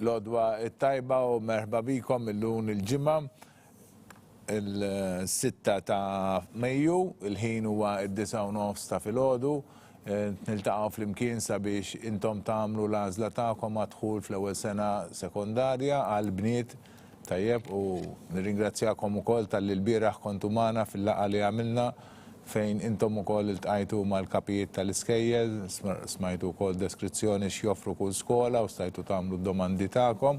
L-odwa tajba u merħba bikom illum il-ġimgħa il-6 ta' Mejju, il-ħin huwa id-9:30 ta' filgħodu. Niltaqgħu flimkien sabiex intom tagħmlu l-għażla tagħkom għadħul fl-ewwel sena sekondarja għal bniet tajjeb u nirringrazzjakom ukoll tal-li l-bieraħ kontu magħna fil-laqgħa li għamilna fejn intom ukoll iltqajtu mal-kapijiet tal-iskejjel, smajtu wkoll deskrizzjoni x'joffru kull skola u stajtu tagħmlu d-domandi tagħkom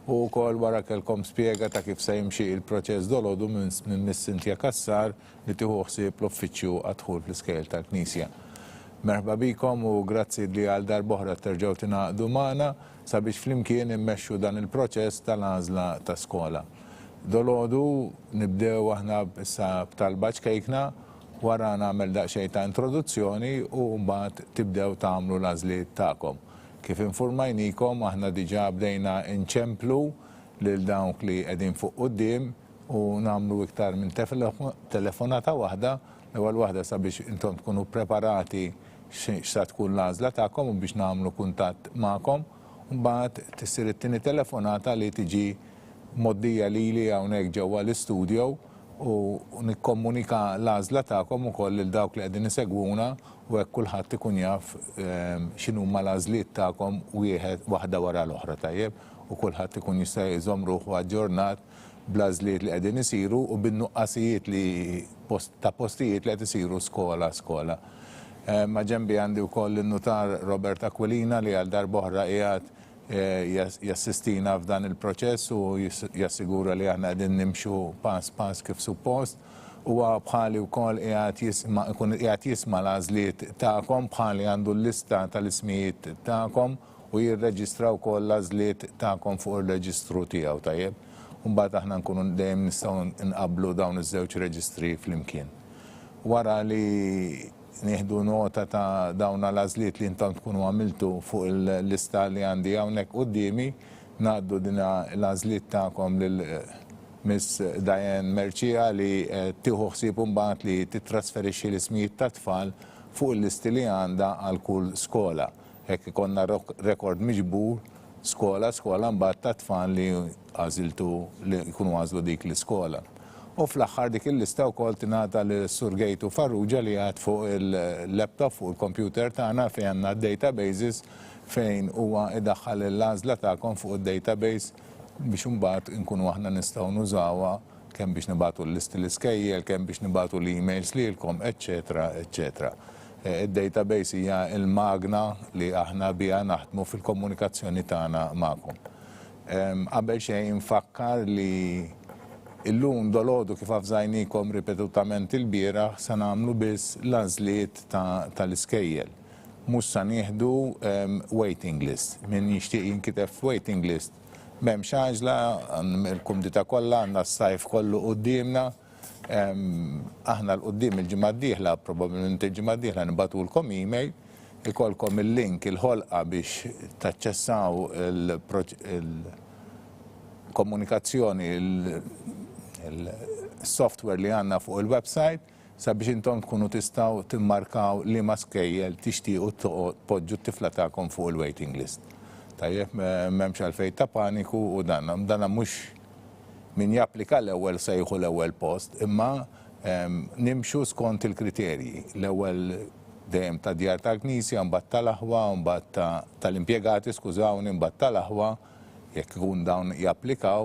u wkoll wara kellkom spjega ta' kif se jimxi il-proċess dolodu minn Miss Cynthia Kassar li tieħu ħsieb l-uffiċċju għadħul fl-iskejjel tal-Knisja. Merħba bikom u grazzi li għal darb'oħra terġgħu tingħaqdu magħna sabiex flimkien immexxu dan il-proċess tal-għażla ta' skola. Dolodu nibdew aħna issa b'talba ċkejkna wara nagħmel daqsxejn ta' introduzzjoni u mbagħad tibdew tagħmlu l-għażliet tagħkom. Kif informajnikom aħna diġà bdejna nċemplu lil dawk li qegħdin fuq quddiem u nagħmlu iktar minn telefonata waħda, l-ewwel waħda sabiex intom tkunu preparati x'sa tkun l-għażla tagħkom u biex nagħmlu kuntatt magħkom, u mbagħad tissir it-tieni telefonata li tiġi moddija lili hawnhekk ġewwa l-istudio u nikkomunika l-għażla tagħkom ukoll lil dawk li qegħdin isegwuna u hekk kulħadd ikun jaf x'inhuma l-għażliet tagħkom waħda wara l-oħra tajjeb u kulħadd ikun jista' jżomm ruħu aġġornat bl-għażliet li qegħdin isiru u bin-nuqqasijiet li ta' postijiet li qed isiru skola. Ma' ġenbi għandi wkoll in-nutar Robert Aquilina li għal darb'oħra qiegħed jassistina f'dan il-proċess u jassigura li aħna qegħdin nimxu pass pass kif suppost. Huwa bħali wkoll qiegħed jisma' l-għażliet tagħkom bħali għandu l-lista tal-ismijiet tagħkom u jirreġistra wkoll l-għażliet tagħkom fuq ir-reġistru tiegħu tajjeb. Mbagħad aħna nkunu dejjem nistgħu nqabblu dawn iż-żewġ reġistri flimkien. Wara li nieħdu nota ta' dawn l-għażliet li intom tkunu għamiltu fuq il-lista li għandi hawnhekk qudiemi, ngħaddu din l-għażliet tagħkom lil Miss Diane Merċija li tieħu ħsieb imbagħad li titrasferixxi l-ismijiet tat-tfal fuq il-listi li għandha għal kull skola. Hekk ikollna rekord miġbur skola mbagħad tat-tfal li għażiltu li jkunu għażlu dik l-iskola. U fl-aħħar dik il-lista wkoll tingħata lis Sur Gejtu Farrugia li għad fuq il-laptop fuq il-computer tagħna fejn għandna databases fejn huwa idaħħal l-għażla tagħkom fuq id-database biex imbagħad inkunu aħna nistgħu nużawha kemm biex nibagħtu l-listi l-iskejjel, kemm biex nibagħtu l-emails lilkom, eċċetera, eċċetera. Id-database hija l-magna li aħna biha naħdmu fil-komunikazzjoni tagħna magħkom. Qabel xejn nfakkar li illum dolodu kif avżajnikom ripetutament il-bieraħ se nagħmlu biss l-għażliet tal-iskejjel. Mhux se nieħdu waiting list. Min jixtieq jinkiteb waiting list m'hemmx għaġla, il-kumdita kollha għandna s-sajf kollu qudiemna. Aħna l-qudiem il-ġimgħa d-dieħla, probabbilment il-ġimgħa d-dieħla nibagħtulkom email, ikolkom il-link il-ħolqa biex taċċessaw il-komunikazzjoni il-software li għandna fuq il-website sabiex intom tkunu tistgħu timmarkaw liema skejjel tixtiequ tpoġġu t-tifla tagħkom fuq il-waiting list. Tajjeb m'hemmx għalfejn ta' paniku u dan mhux min japplika l-ewwel se jieħu l-ewwel post, imma nimxu skont il-kriterji. L-ewwel dejjem ta' djar tal-Knisja, mbagħad tal-aħwa, mbagħad tal-impjegati skużawni, mbagħad tal-aħwa jekk ikun dawn japplikaw,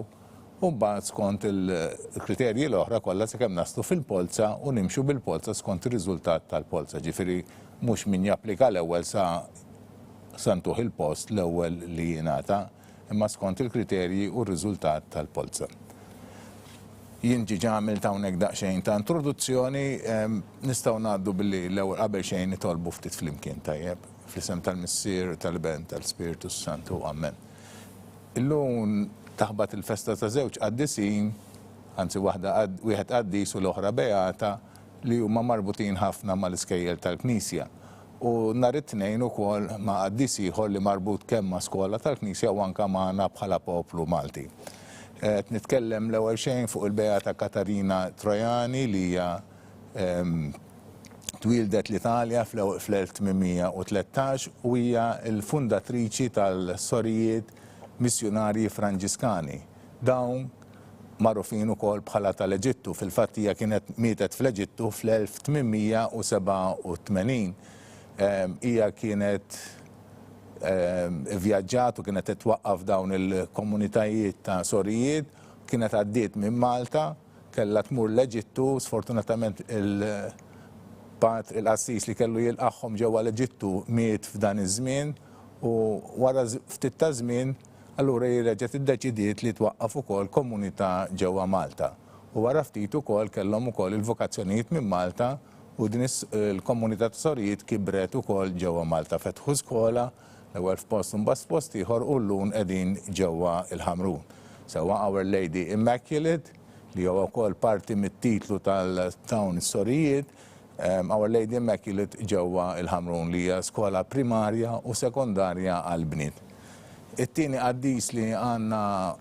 u mbagħad skont il-kriterji l-oħra kollha sakemm naslu fil-polza u nimxu bil-polza skont ir-riżultat tal-polza. Ġifieri mhux min japplika l-ewwel santuħ il-post l-ewwel li jingħata, imma skont il-kriterji u r-riżultat tal-polza. Jien ġiġa għamilt hawnhekk daqsxejn ta' introduzzjoni, nistgħu ngħaddu billi l-ewwel qabel xejn nitolbu ftit flimkien tajjeb fl-isem tal-Missier tal-Ben tal-Spiritu Santu Amen. Illum taħbat il-festa ta' żewġ qaddisin, anzi wieħed qaddis u l-oħra beata li huma marbutin ħafna mal-iskejjel tal-Knisja. U nhar it-tnejn ukoll ma' qaddis ieħor li marbut kemm ma' skola tal-Knisja u anke magħna bħala poplu Malti. Nitkellem l-ewwel xejn fuq il-beata Katarina Trojani li hija twildet l-Italja fl-1813 u hija l-fundatriċi tal-sorijiet missjonarji Franġiskani. Dawn magħrufin ukoll bħala tal-Eġittu. Fil-fatt hija kienet mietet fl-Eġittu fl-1887. Hija kienet vjaġġat u kienet titwaqqaf dawn il-komunitajiet ta' Sorijiet, kienet għaddiet minn Malta, kellha tmur l-Eġittu, sfortunatament il-qassis li kellu jilqagħhom ġewwa l-Eġittu miet f'dan iż-żmien u wara ftit ta' żmien allura reġgħet iddeċidiet li twaqqaf ukoll komunità ġewwa Malta. U wara ftit ukoll kellhom ukoll il-vokazzjonijiet minn Malta u din il-komunità ta' Sorijiet kibret ukoll ġewwa Malta. Fetħu skola l-ewwel f'post u mbagħad f'post ieħor u llum qegħdin ġewwa il-Ħamrun. Sewwa Our Lady Immaculate li huwa wkoll parti mit-titlu tal-dawn is-Sorijiet, Our Lady Immaculate ġewwa il-Ħamrun li hija skola primarja u sekondarja għall-bniet. It-tieni qaddis li għandna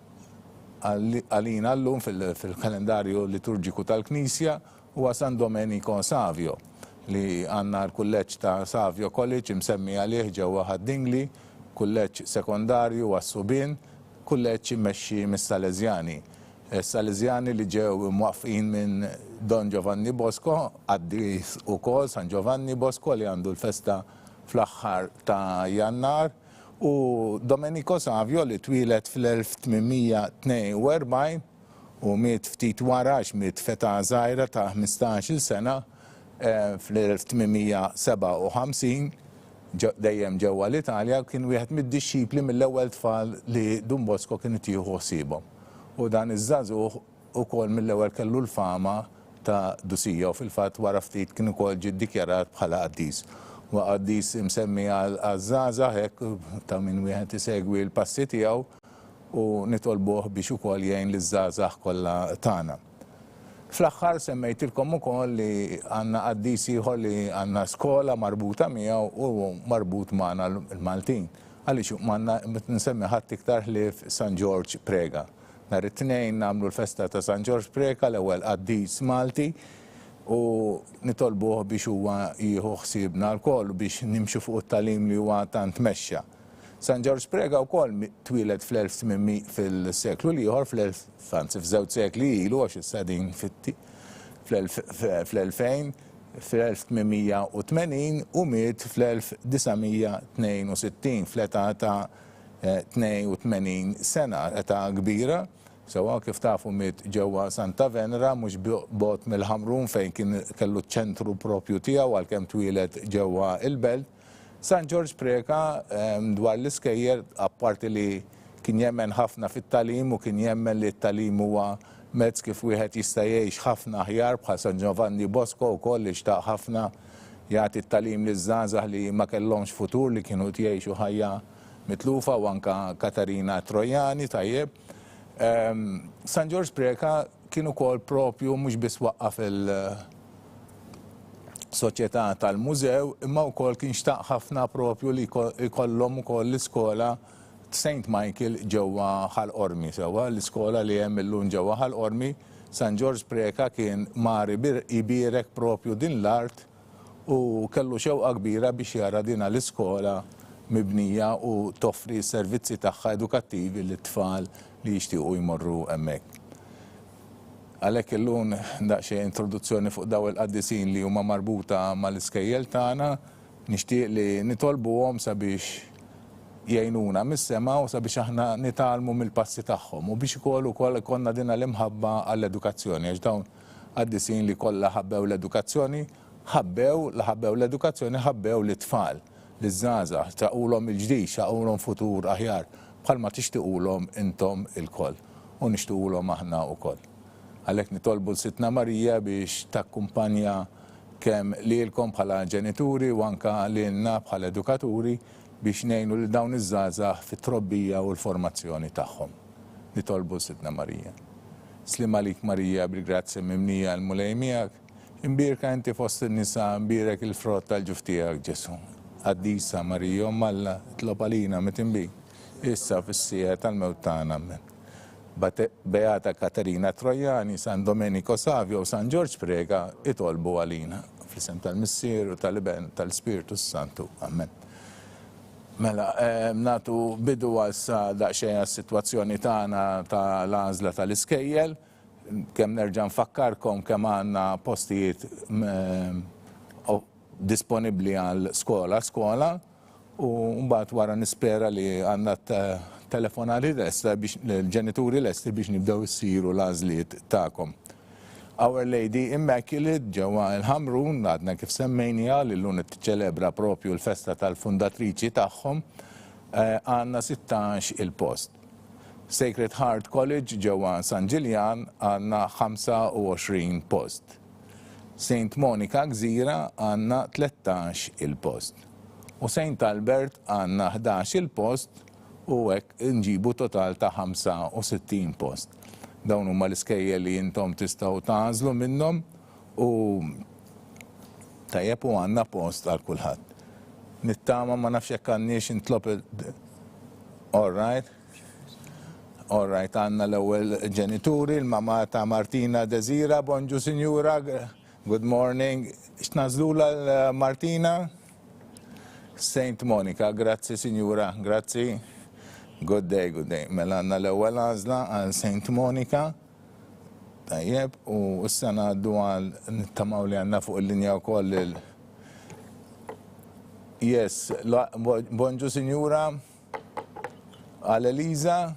għalina llum fil-kalendarju liturġiku tal-Knisja huwa San Domenico Savio li għandna l-kulleġġ ta' Savio College imsemmi għalih ġewwa Ħaddingli, kulleġġ sekondarju għas-Subien, kulleġġ immexxi mis-Salesjani. Salesjani li ġew mwaqqfin minn Don Giovanni Bosco, qaddis ukoll San Giovanni Bosco li għandu l-festa fl-aħħar ta' Jannar, u Domenico Savio li twilet fl-1842 u miet ftit warax miet feta żgħira ta' 15-il sena fl-1857 dejjem ġewwa l-Italja kien wieħed mid-dixxipli mill-ewwel tfal li Don Bosco kien tieħu ħsiebhom. U dan iż-żagħżugħ ukoll mill-ewwel kellu l-fama ta' Dusija u fil-fatt wara ftit kien ukoll ġie ddikjarat bħala qaddis. U qaddis imsemmi għaż-żgħażagħ hekk ta' min wieħed isegwi l-passi tiegħu u nitolbuh biex ukoll jgħin liż-żgħażagħ kollha tagħna. Fl-aħħar semmejtilkom ukoll li għandna qaddis ieħor li għandna skola marbuta miegħu u marbut magħna l-Maltin. Għaliex m'għandna nsemmi ħadd iktar ħlief San George Prega. Nhar it-tnejn nagħmlu l-festa ta' San George Prega, l-ewwel qaddis Malti, u nitolbuh biex huwa jieħu ħsiebna lkoll biex nimxu fuq it-tagħlim li huwa tant mexxa. San George Prega wkoll twieled fl-1800 fil-seklu ieħor f'żewġ sekli ilu għax issa din fl-2000 fl-1880 u miet fl-1962 fl-età ta' 82 sena, età kbira. Sewa kif tafu miet ġewwa Santa Venera mhux bogħod mill-Ħamrun fejn kien kellu ċ-ċentru proprju tiegħu għalkemm twieled ġewwa il-Belt. San George Prega dwar l-iskejjer apparti li kien jemmen ħafna fit-tagħlim u kien jemmen li t-tagħlim huwa mezz kif wieħed jista' jgħix ħafna aħjar bħal San Giovanni Bosco wkoll li xtaq ħafna jagħti t-tagħlim liż-żgħażagħ li ma kellhomx futur li kienu jgħixu ħajja mitlufa u anke Katarina Trojani tajjeb. San George Prega kien ukoll propju mhux biss waqqaf il-soċjetà tal-mużew, imma wkoll kien xtaq ħafna propju li jkollhom ukoll l-iskola St. Michael ġewwa Ħal-Qormi. Sewwa l-iskola li hemm illum ġewwa Ħal-Qormi, San George Prega kien mar ibierek propju din l-art u kellu xewqa kbira biex jara dina l-iskola mibnija u toffri s-servizzi tagħha edukattivi lit-tfal li jixtiequ jmorru hemmhekk. Għalhekk illum daqsxejn introduzzjoni fuq daw il-qaddisin li huma marbuta mal-iskejjel tagħna, nixtieq li nitolbuhom sabiex jgħinuna mis-sema u sabiex aħna nitalmu mill-passi tagħhom u biex ukoll ikollna din l-imħabba għall-edukazzjoni għax dawn qaddisin li kollha ħabbew l-edukazzjoni, ħabbew l-edukazzjoni ħabbew l-tfal, liż-żgħażagħ, taqulhom il-ġdid, xaqulhom futur aħjar bħalma tixtiequlhom intom il-koll u nixtiequlhom aħna wkoll. Għalhekk nitolbu l-Sitna Marija biex takkumpanja kemm lilkom bħala ġenituri u anke lilna bħala edukaturi biex ngħinu lil dawn iż-żgħażagħ fit-trobbija u l-formazzjoni tagħhom. Nitolbu l-Sitna Marija. Slim għalik Marija bil-grazzi mimnija l-mulej miegħek, imbierka inti fost in-nisa, imbierek il-frott tal-ġuf tiegħek Ġesu. Qaddisa Marija Alla tlob għalina mitinbik, issa fis-sija tal-mewt tagħna amen. Beata Katarina Trojani, San Domenico Savio u San George Prega itolbu għalina. Fl-isem tal-Missieru, tal-Iben, tal-Spiritu Santu. Amen. Mela, natu bidu għal daqxejn għas-situazzjoni tagħna tal-għażla tal-iskejjel, kemm nerġa' nfakkarkom kemm għandna postijiet disponibbli għal skola u mbagħad wara nispera li għandna telefonali lesta biex l-ġenituri lesti biex nibdew issiru l-għażliet tagħkom. Our Lady Immaculate ġewwa l-Ħamrun, għadna kif semmejnija li l-lum tiċċelebra propju l-festa tal-fundatriċi tagħhom, għandna 16 il-post. Sacred Heart College ġewwa San Ġiljan għandna 25 post. St. Monica Gżira għandna 13 il-post. U St. Albert għandna 11 il-post u hekk nġibu total ta' 65 post. Dawn huma l-iskejjel li intom tistgħu tagħżlu minnhom u tajjeb u għandna post għal kulħadd. Nittama ma nafx hekk għandniex intlob all right, għandna l-ewwel ġenituri, l-mama ta' Martina Desira, bonġu Sinjura, good morning. X'nażlula l-Martina? St. Monica, grazzi Sinjura, grazzi. Good day, good day. Mela għandna l-ewwel għażla għal St. Monica. Tajjeb, u issa ngħaddu għal nittamaw li għandna fuq il-linja wkoll Yes, bonġu Sinjura, għal Eliza.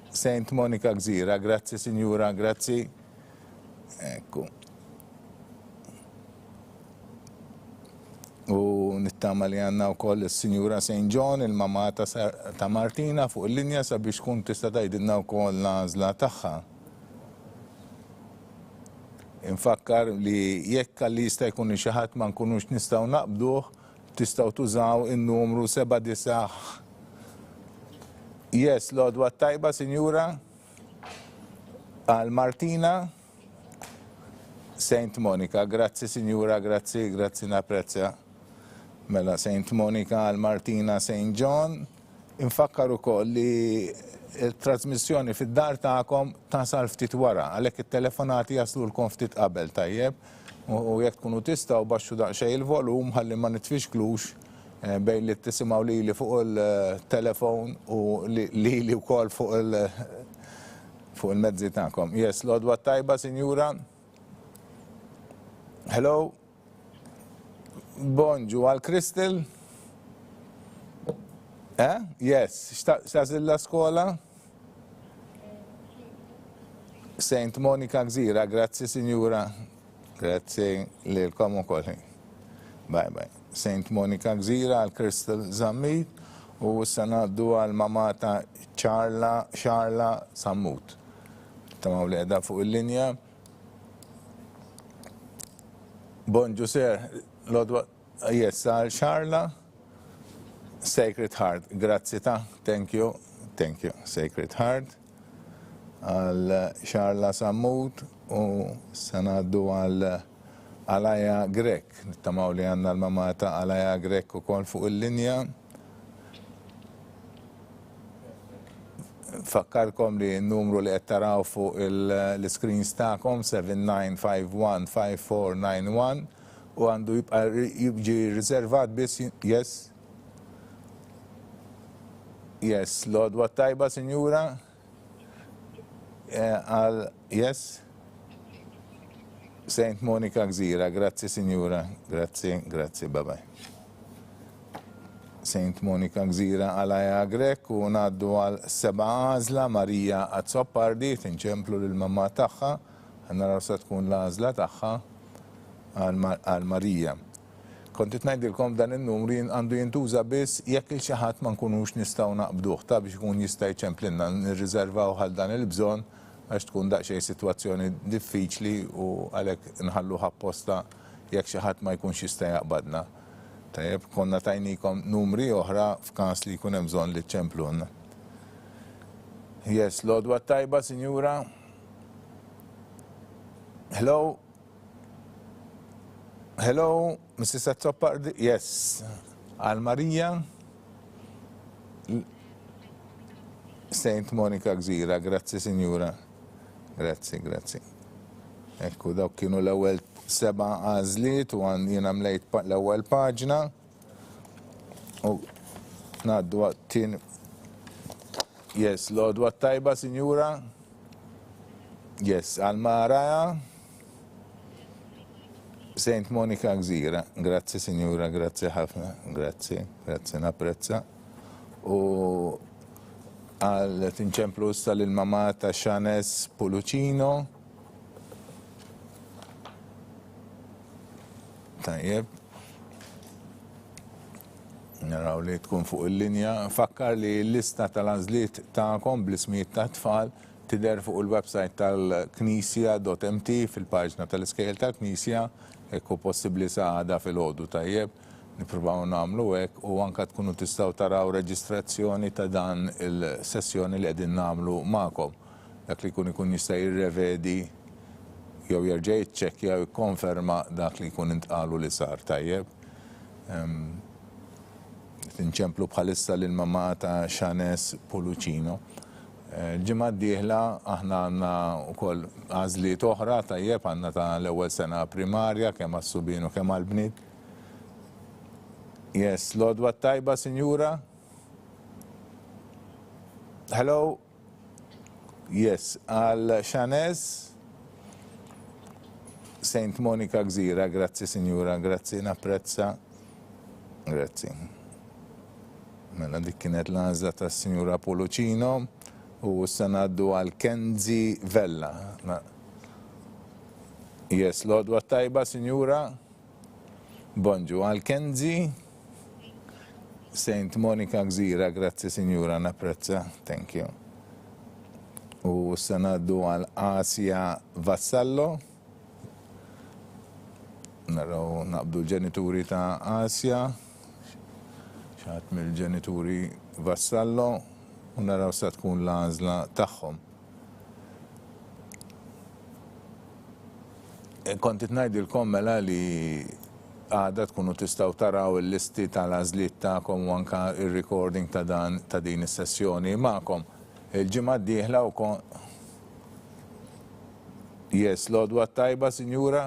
St. Monica Gżira, grazzi Sinjura, grazzi. Ekku. U nittama li għanna u koll il-Sinjura St. John, il-mama ta' Martina fuq il-linja sabiex kun tista' tgħidilna wkoll l-għażla tagħha. Infakkar li jekk li jista' jkun xi ħadd ma nkunux nistgħu naqbduh, tistgħu tużaw in-numru 79. Yes, l-għodwa tajba, Sinjura, għal Martina. St. Monica, grazzi Sinjura, grazzi napprezza. Mela St. Monica għal Martina St. John. Infakkar ukoll li il-trasmissjoni fid-dar tagħkom tasal ftit wara, għalhekk it-telefonati jaslulkom ftit qabel tajjeb u jekk tkunu tistgħu baxxu daqsxejn il-volum ħalli ma nitfixklux bejn li tisimgħu lili fuq il-telefon u lili wkoll fuq il-mezzi tagħkom. Yes, l-għodwa tajba, Sinjura. Hello. Bonġu għal Crystal. Yes, xtaqsilla skola? St. Monica Gżira, grazzi Sinjura. Grazzi lilkom ukoll. Bye bye. St. Monica Gżira għal Crystal Zammit u sanaddu għal mamata Charla Sammut. Tamaw li għedha fuq il-linja. Bonġu sir, l-odwa, yes, għal Charla, Sacred Heart, grazzi ta', thank you, Sacred Heart, għal Charla Sammut u sanaddu għal Alaja Grek, nittamaw li għanna l-mamata Alaja Grek u kol fuq il-linja. Fakkarkom li n-numru li għettaraw fuq il-screens ta'kom 79515491 u għandu jibġi riservat bis, yes? Yes, l-għodwa tajba, Sinjura? Yes? St. Monica Gżira, grazzi Sinjura, grazzi, bye-bye. St. Monica Gżira Alaja Grek u naddu għal seba għażla Marija Azzoppardi, tinċemplu l-mamma tagħha, naraw se tkun l-għażla tagħha għal Marija. Kontit ngħidilkom dan in-numri għandu jintuża biss jekk il xi ħadd ma nkunux nistgħu naqbduh ta' biex ikun jista' jċemplilna nirriservaw għal dan il-bżonn għax tkun daqsxejn sitwazzjoni diffiċli u għalhekk inħalluha apposta jekk xi ħadd ma jkunx jista' jaqbadna. Tajjeb, konna tajnikom numri oħra f'każ li jkun hemm bżonn li ċemplunna. Yes, l-għodwa tajba, Sinjura. Hello? Hello, Mrs. Azzoppardi? Yes. Għal Marija? St. Monica Gżira, grazzi Sinjura. Grazzi. Ekku, dawk kienu l-ewwel seba' għażliet u jiena mlejt l-ewwel paġna. Naddu għattin. Yes, l-odwa tajba, Sinjura. Yes, għal-Maraja. Saint Monica Gżira. Grazzi, Sinjura, grazzi ħafna. Grazzi napprezza. U għal tinċemplu l-mama ta' Xanes Pulucino. Tajjeb. Naraw li tkun fuq il-linja. Fakkar li l-lista tal-għażliet ta'kom bl-ismijiet ta' tfal tidher fuq il-website tal-Knisja.mt fil-paġna tal-iskejl tal-Knisja, ekku possibbli saħda fil-ħodu tajjeb, nippruvaw nagħmlu hekk u anke tkunu tistgħu taraw reġistrazzjoni ta' dan il-sessjoni li qegħdin nagħmlu magħkom. Dak li jkun jista' jirrevedi jew jerġa' jiċċekkja jew jikkonferma dak li jkun intqalu li sar tajjeb. Tinċemplu bħalissa l-mama ta' Xanes Pulucino. Ġimgħa d-dieħla aħna għandna wkoll għażliet oħra tajjeb għandna ta' l-ewwel sena primarja kemm għas-subien u kemm għall-bniet. Yes, l-odwa tajba, Sinjura. Hello. Yes, għal Xanes Saint Monica Gżira, grazzi Sinjura, grazzi napprezza. Grazzi. Mela dik kienet l-għażla tas-Sinjura Pulucino u issa ngħaddu għal Kenzi Vella. Yes, l-odwa tajba, Sinjura. Bonġu għal Kenzi Saint Monica Gżira, grazzi Sinjura, napprezza. Thank you. U issa ngħaddu għal Asja Vassallo. Naraw naqbdu l-ġenituri ta' Asja. Xaħat mill-ġenituri Vassallo u naraw sa tkun l-għażla tagħhom. Kontit ngħidilkom mela li għada tkunu tistgħu taraw il-listi tal-għażliet tagħkom u anke ir-recording ta' din is-sessjoni magħkom. Il-ġimgħa d-dieħla wkoll. Yes, l-odwa tajba, Sinjura.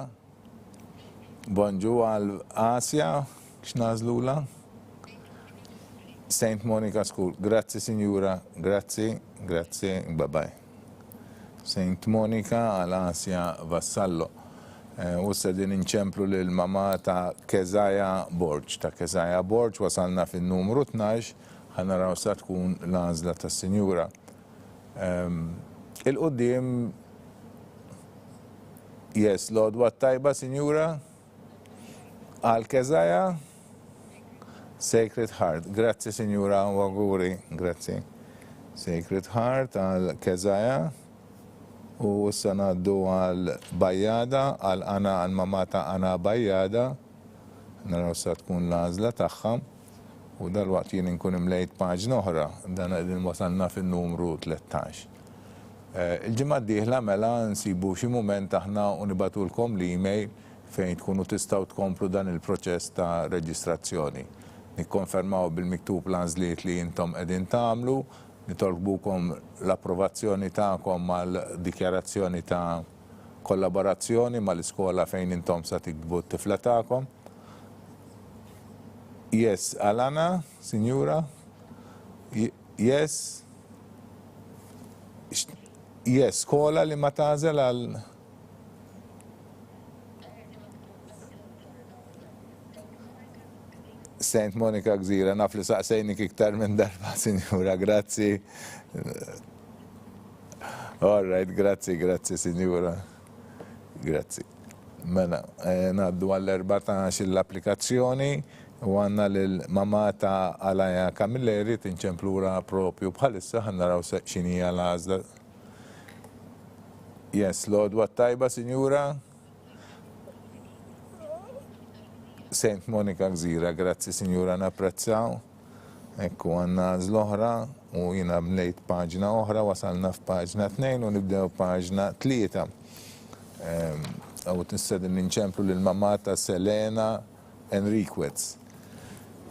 Bonġu għal Asja, x'nażlula? Saint Monica School. Grazzi, Sinjura. Grazzi, bye-bye. Saint Monica għal Asja Vassallo. U s-sedin inċemplu l-mama ta' Kezaja Borġ. Ta' Kezaja Borġ wasalna fin-numru 12, ħanaraw sa tkun l-għażla ta' Sinjura. Il-qudiem, yes, l-odwa tajba, Sinjura. Għal Kezaja Sacred Heart. Grazzi, Sinjura, u auguri. Grazzi. Sacred Heart għal Kezaja. U issa ngħaddu għal Bajjada, għal mamata Ana Bajjada. Naraw sa tkun l-għażla tagħha. U dal-waqt jien inkun imlejt paġna oħra, dan qegħdin wasalna fin-numru 13. Il-ġimgħa d-dieħla mela nsibu xi mument aħna u nibatulkom l-email fejn tkunu tistgħu tkomplu dan il-proċess ta' reġistrazzjoni. Nikkonfermaw bil-miktub l-għażliet li intom qegħdin tagħmlu, nitolbukom l-approvazzjoni tagħkom mal-dikjarazzjoni ta' kollaborazzjoni mal-iskola fejn intom sa tikbu t-tifla tagħkom. Yes, Alana, Sinjura. Yes. Yes, skola li ma tażel għal Saint Monica Gżira, naf li saqsejnik iktar minn darba, Sinjura, grazzi. All right, grazzi, Sinjura. Grazzi. Mela, ngħaddu għall-14 l-applikazzjoni u għandna l-mama ta' Alaja Camilleri tinċemplura propju bħalissa, ħannaraw x'inhija l-għażla. Yes, l-odwa tajba, Sinjura. Saint Monica Gżira, grazzi Sinjura, napprezzaw. Ekku għanna zl-oħra u jina bnejt paġna oħra, wasalna f'paġna 2 u nibdew paġna 3. Għaw t-nistedin ninċemplu l-mamma ta' Selena Enriquez.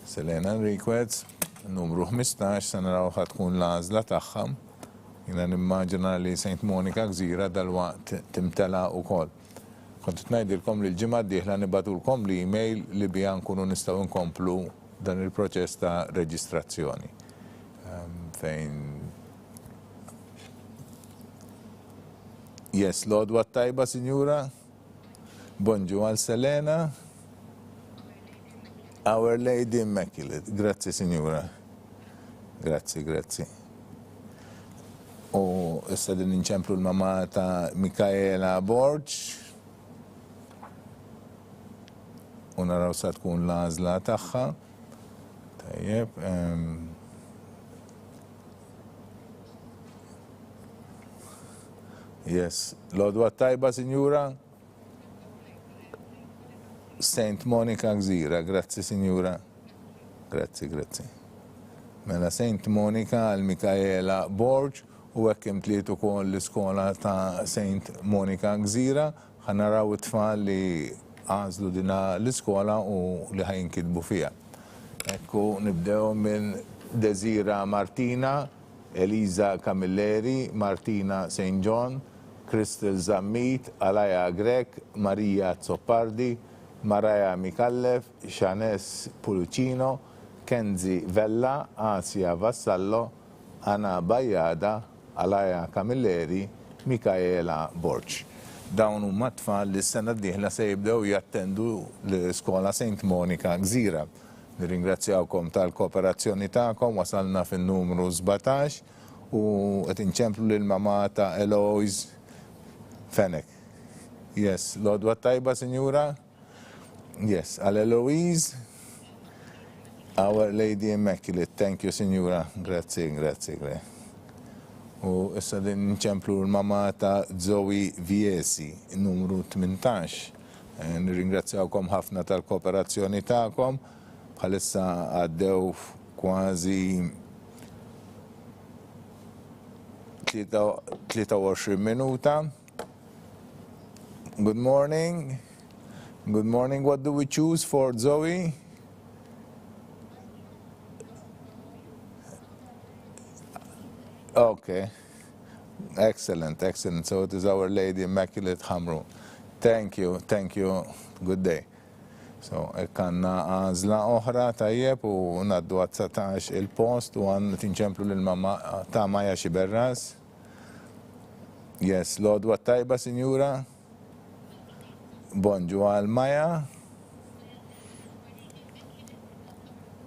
Selena Enriquez, numru 15, sa naraw ħatkun l-għażla tagħha. Jina nimmaġina li Saint Monica Gżira dal-waqt timtela wkoll. Kont ngħidilkom li l-ġimgħa d-dieħla nibatulkom l-email li bija nkunu nistgħu nkomplu dan il-proċess ta' reġistrazzjoni. Fejn Yes, l-għodwa tajba, Sinjura. Bonġu għal Selena. Our Lady Immaculate. Grazzi, Sinjura. Grazzi, grazzi. U issa din inċemplu l-mama ta' Mikaela Borġ. U naraw sa tkun l-għażla tagħha. Tajjeb. Yes. L-għodwa tajba, Sinjura. Saint Monica Gżira. Grazzi, Sinjura. Grazzi, grazzi. Mela Saint Monica għal Mikaela Borġ u hekk imtliet ukoll l-iskola ta' Saint Monica Gżira. Ħanaraw it-tfal li għażlu dina l-iskola u li ħajinkitbu fiha. Ekku nibdew minn Desira Martina, Eliza Camilleri, Martina St. John, Crystal Zammit, Alaja Grek, Maria Zoppardi, Maraja Mikallef, Shanes Pulcino, Kenzi Vella, Asia Vassallo, Anna Bajada, Alaja Camilleri, Mikaela Borġ. Dawn huma tfal li s-sena d-dieħla se jibdew jattendu l-iskola Saint Monica Gżira. Nirringrazzjawkom tal-kooperazzjoni tagħkom, wasalna fin-numru 17 u qed inċemplu lil mama ta' Eloise Fenek. Yes, l-għodwa tajba, Sinjura? Yes, għal Eloise, Our Lady Immaculate. Thank you, Sinjura. Grazzi, grazzi. U issa din nċemplu l-mama ta' Zoe Viesi, numru 18. Nirringrazzjawkom ħafna tal-kooperazzjoni tagħkom. Bħalissa għaddew kważi 23 minuta. Good morning. Good morning. What do we choose for Zoe? Okay. Excellent, excellent. So it is Our Lady Immaculate Hamrun. Thank you, thank you. Good day. So, kanna għazla oħra tajjeb u naddu għat 19 il-post u għan tinċemplu l-mama ta' Maja Xiberras. Yes, l-għodwa tajba, Sinjura. Bonġu għal Maja.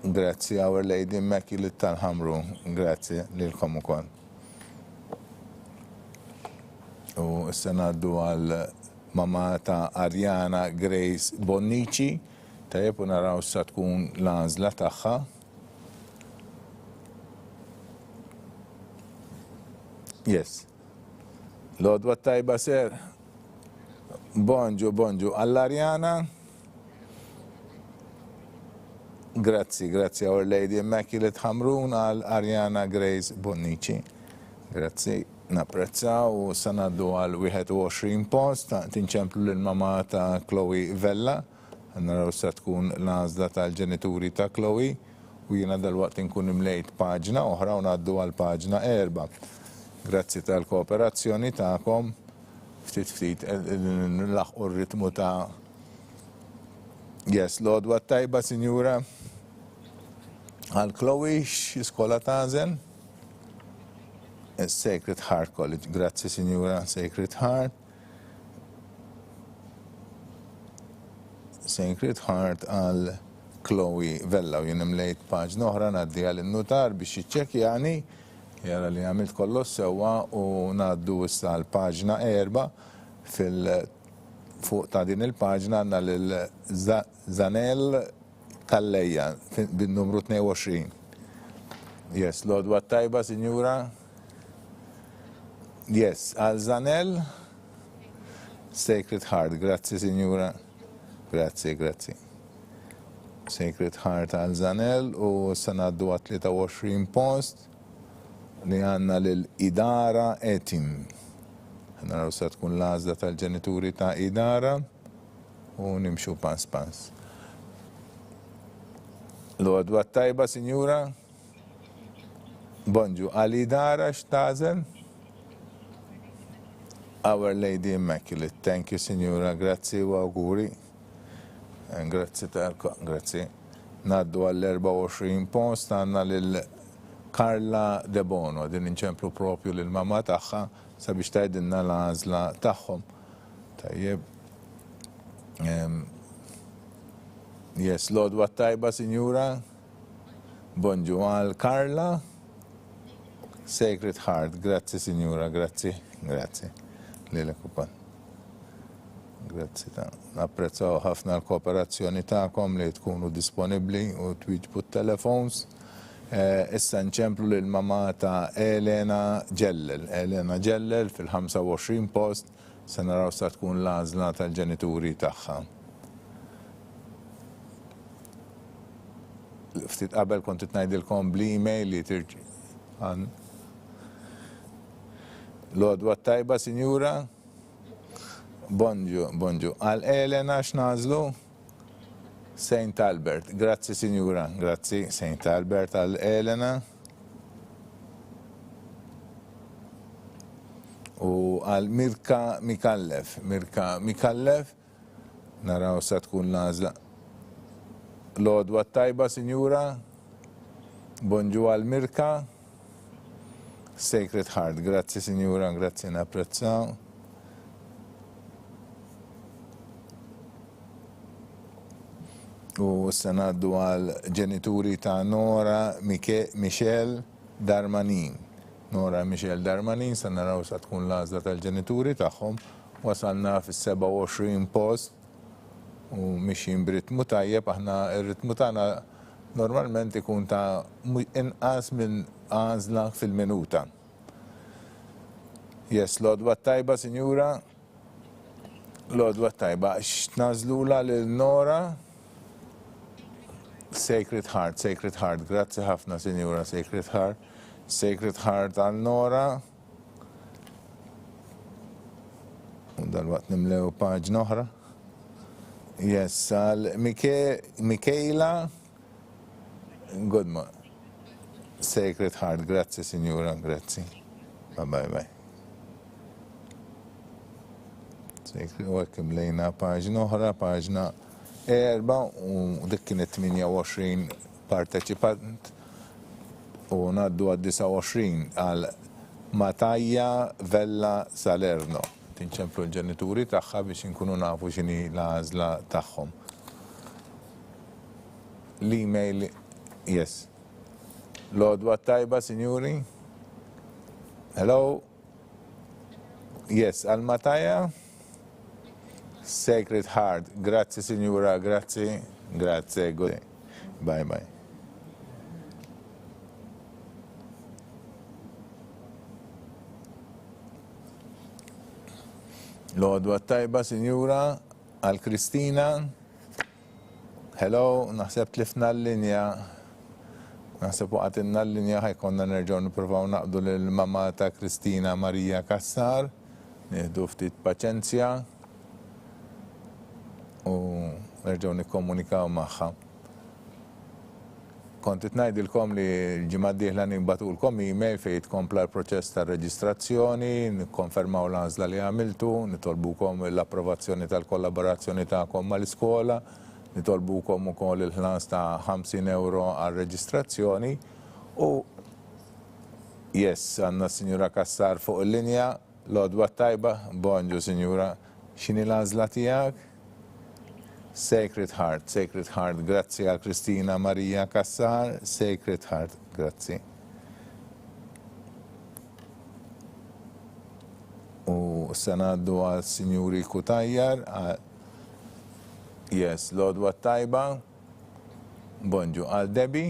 Grazzi, Our Lady Immaculate tal-Ħamru. Grazzi lilkom ukoll. U issa naddu għal mama ta' Ariana Grace Bonnici, tajjeb u naraw sa tkun l-għażla tagħha. Yes. L-għodwa tajba ser. Bonġu, bonġu. Għall-Ariana. Grazzi, grazzi Our Lady Immaculate Hamrun għal Ariana Grace Bonnici. Grazzi. Napprezzaw u sanaddu għal 21 post, tinċemplu l-mama ta' Chloe Vella, naraw sa tkun l-għażla tal-ġenituri ta' Chloe, u jiena dal-waqt nkun imlejt paġna oħra u naddu għal paġna 4. Grazzi tal-kooperazzjoni ta'kom, ftit nlaħqu r-ritmu ta' Yes, l-għodwa tajba, Sinjura, għal Chloe x'iskola tażel? Sacred Heart College. Grazzi, Signora. Sacred Heart. Sacred Heart għal Chloe Vella u jenem lejt paġna oħra naddi għal il-notar biex jiċċekjani jara li għamilt kollu sewa u naddu issa għal paġna 4 fuq ta' din il-paġna għanna l-Zanel Kalleja bin-numru 22. Yes, l-għodwa tajba, Signora. Yes, għal Zanel, Sacred Heart, grazzi Signora, grazzi, grazzi. Sacred Heart għal Zanel u sanaddu għat 23 post li għanna l-Idara Etim. Għanna raw sa tkun l-għazda tal-ġenituri ta' Idara u nimxu pass. L-għodwa tajba, Signora, bonġu għal Idara xtażel? Our Lady Immaculate. Thank you, Signora. Grazie u auguri. Grazie talko. Grazie. Naddu għall-24 post għandna lil Karla De Bono, din inċemplu propju lil mama tagħha sabiex tgħidilna l-għażla tagħhom. Tajjeb. Yes, l-għodwa tajba, Sinjura. Bonġu għal Karla. Sacred Heart, grazzi Sinjura, grazzi. Lilek ukoll. Grazzi napprezzaw ħafna l-kooperazzjoni tagħkom li tkunu disponibbli u twieġbu t-telefons. Issa nċemplu lil mama ta' Elena Ġellel fil-25 post se naraw sa tkun l-għażla tal-ġenituri tagħha. Ftit qabel kont ngħidilkom bl-email li tirġi l-għodwa tajba, Sinjura. Bonġu. Għal Elena x'nażlu? St. Albert. Grazzi, Sinjura. Grazzi, St. Albert għal Elena. U għal Mirka Mikallef. Naraw sa tkun l-għażla. L-għodwa tajba, Sinjura. Bonġu għal Mirka. Sacred Heart. Grazzi, Sinjura. Grazzi, napprezzaw. U s-sanaddu għal ġenituri ta' Nora Michel Darmanin. Nora Michel Darmanin, sa' naraw sa' tkun l-għażla tal-ġenituri tagħhom. Wasalna fis-27 post u mixin b'ritmu tajjeb, aħna r-ritmu tagħna normalment ikun ta' inqas minn għażla fil-minuta. Yes, l-għodwa tajba, Sinjura. L-għodwa tajba. X'nażlula lil Nora? Sacred Heart, grazzi ħafna, Sinjura, Sacred Heart għal Nora. U dal-waqt nimlew paġna oħra. Yes, għal Michaela Goodman. Sacred Heart, grazzi, Sinjura, grazzi. Bye. Sacred, u għek imlejna paġna oħra, paġna erba u dik kienet 28 parteċipant u naddu għad 29 għal Matajja Vella Salerno. Tinċemplu l-ġenituri tagħha biex inkunu nafu x'inhi l-għażla tagħhom. L-email, yes. L-għodwa tajba, Sinjuri. Hello. Yes, għal Matajja. Sacred Heart. Grazzi, Signora. Grazzi. Good. Bye. L-għodwa tajba, Signora. Għal Kristina. Hello. Naħseb tlifna l-linja. Naħseb waqatinna l-linja ħajkonna nerġgħu nippruvaw naqdu lill-mama ta' Kristina Marija Kassar. Nieħdu ftit paċenzja. U nerġgħu nikkomunikaw magħha. Kont ngħidilkom li l-ġimgħa d-dieħla nibbatulkom email fejn tkompla l-proċess ta' reġistrazzjoni, nikkonfermaw l-għażla li għamiltu, nitolbukom l-approvazzjoni tal-kollaborazzjoni tagħkom mal-iskola, nitolbukom ukoll il-ħlas ta' 50 euro għal-reġistrazzjoni u yes, għandna Sinjura Kassar fuq il-linja, l-għodwa tajba, bonġu Sinjura, x'inhi l-għażla tiegħek? Sacred Heart, grazzi għal Kristina Marija Kassar, Sacred Heart, grazzi. U sanaddu għal Sinjuri Kutajjar, yes, l-għodwa tajba, bonġu għal Debi,